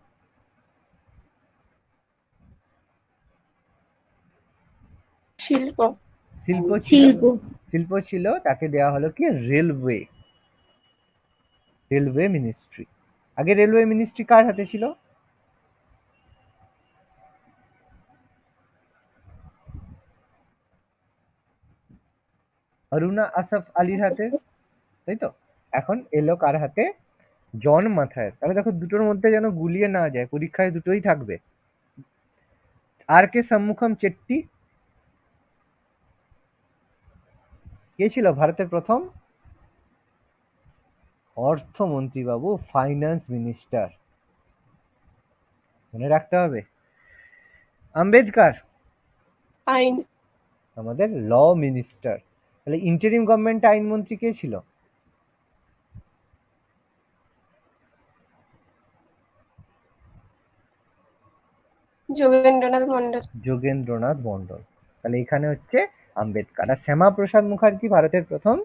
শিল্প। শিল্প ছিল, শিল্প। শিল্প ছিল, তাকে দেওয়া হলো কি রেলওয়ে, রেলওয়ে মিনিস্ট্রি। আগে রেলওয়ে মিনিস্ট্রি কার হাতে ছিল? অরুণা আসফ আলীর হাতে, তাই তো। এখন এলো কার হাতে? জন মাথায়। তাহলে দেখো দুটোর মধ্যে যেন গুলিয়ে না যায়, পরীক্ষায় দুটোই থাকবে। আর কে সম্মুখম চেট্টি কে ছিল ভারতের প্রথম অর্থমন্ত্রী বাবু, ফাইন্যান্স মিনিস্টার, মনে রাখতে হবে। আম্বেদকর আইন। আমাদের ল মিনিস্টার। তাহলে ইন্টারিম গভর্নমেন্টে আইনমন্ত্রী কে ছিল? যোগেন্দ্রনাথ মন্ডল। যোগেন্দ্রনাথ মন্ডল। তাহলে এখানে হচ্ছে আম্বেদকর। আর শ্যামা প্রসাদ মুখার্জি ভারতের প্রথম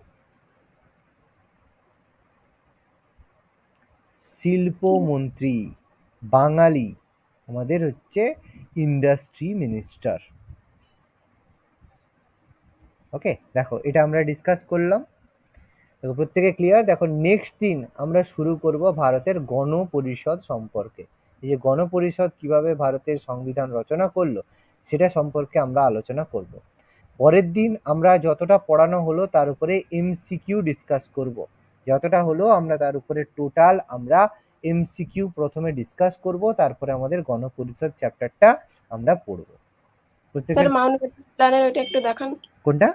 শিল্পমন্ত্রী, বাঙালি, আমাদের হচ্ছে ইন্ডাস্ট্রি মিনিস্টার। ওকে, দেখো এটা আমরা ডিসকাস করলাম, দেখো প্রত্যেকে ক্লিয়ার। দেখো নেক্সট দিন আমরা শুরু করব ভারতের গণপরিষদ সম্পর্কে। এই যে গণপরিষদ কিভাবে ভারতের সংবিধান রচনা করলো সেটা সম্পর্কে আমরা আলোচনা করব। পরের দিন আমরা যতটা পড়ানো হলো তার উপরে এমসিকিউ ডিসকাস করব, যতটা হলো আমরা তার উপরে টোটাল আমরা এমসিকিউ প্রথমে ডিসকাস করব, তারপরে আমাদের গণপরিষদ চ্যাপ্টারটা আমরা পড়ব। স্যার প্রত্যেকের মাউন্ট প্ল্যানের ওইটা একটু দেখান। কোনটা?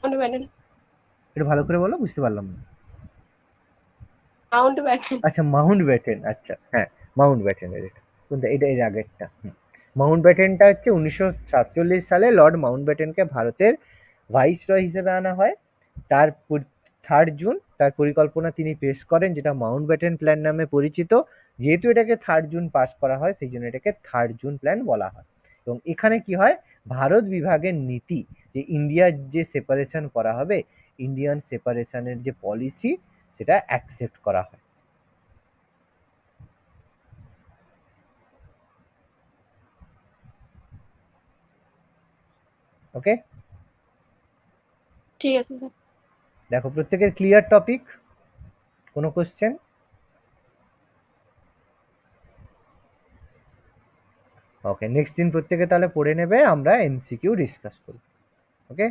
Mount Batten. একটু ভালো করে বলো, বুঝতে পারলাম না। Mount Batten. আচ্ছা মাউন্ট ব্যাটেন, আচ্ছা হ্যাঁ, মাউন্ট ব্যাটেনের এটা কোনটা, এটা এর আগেরটা। মাউন্ট ব্যাটেনটা হচ্ছে 1947 সালে লর্ড মাউন্ট ব্যাটেনকে ভারতের ভাইসরয় হিসেবে আনা হয়। তার 3 জুন তার পরিকল্পনা তিনি পেশ করেন, যেটা মাউন্ট ব্যাটেন প্ল্যান নামে পরিচিত। যেহেতু এটাকে 3 জুন পাস করা হয় সেই জন্য এটাকে 3 জুন প্ল্যান বলা হয়। এবং এখানে কি হয়, ভারত বিভাগের নীতি, যে ইন্ডিয়ার যে সেপারেশন করা হবে, ইন্ডিয়ান সেপারেশনের যে পলিসি সেটা অ্যাকসেপ্ট করা হয়। ওকে, ঠিক আছে স্যার। দেখো প্রত্যেকের ক্লিয়ার টপিক, কোনো কোশ্চেন? ওকে, নেক্সট দিন প্রত্যেকে তাহলে পড়ে নেবে, আমরা এমসিকিউ ডিসকাস করব। ওকে।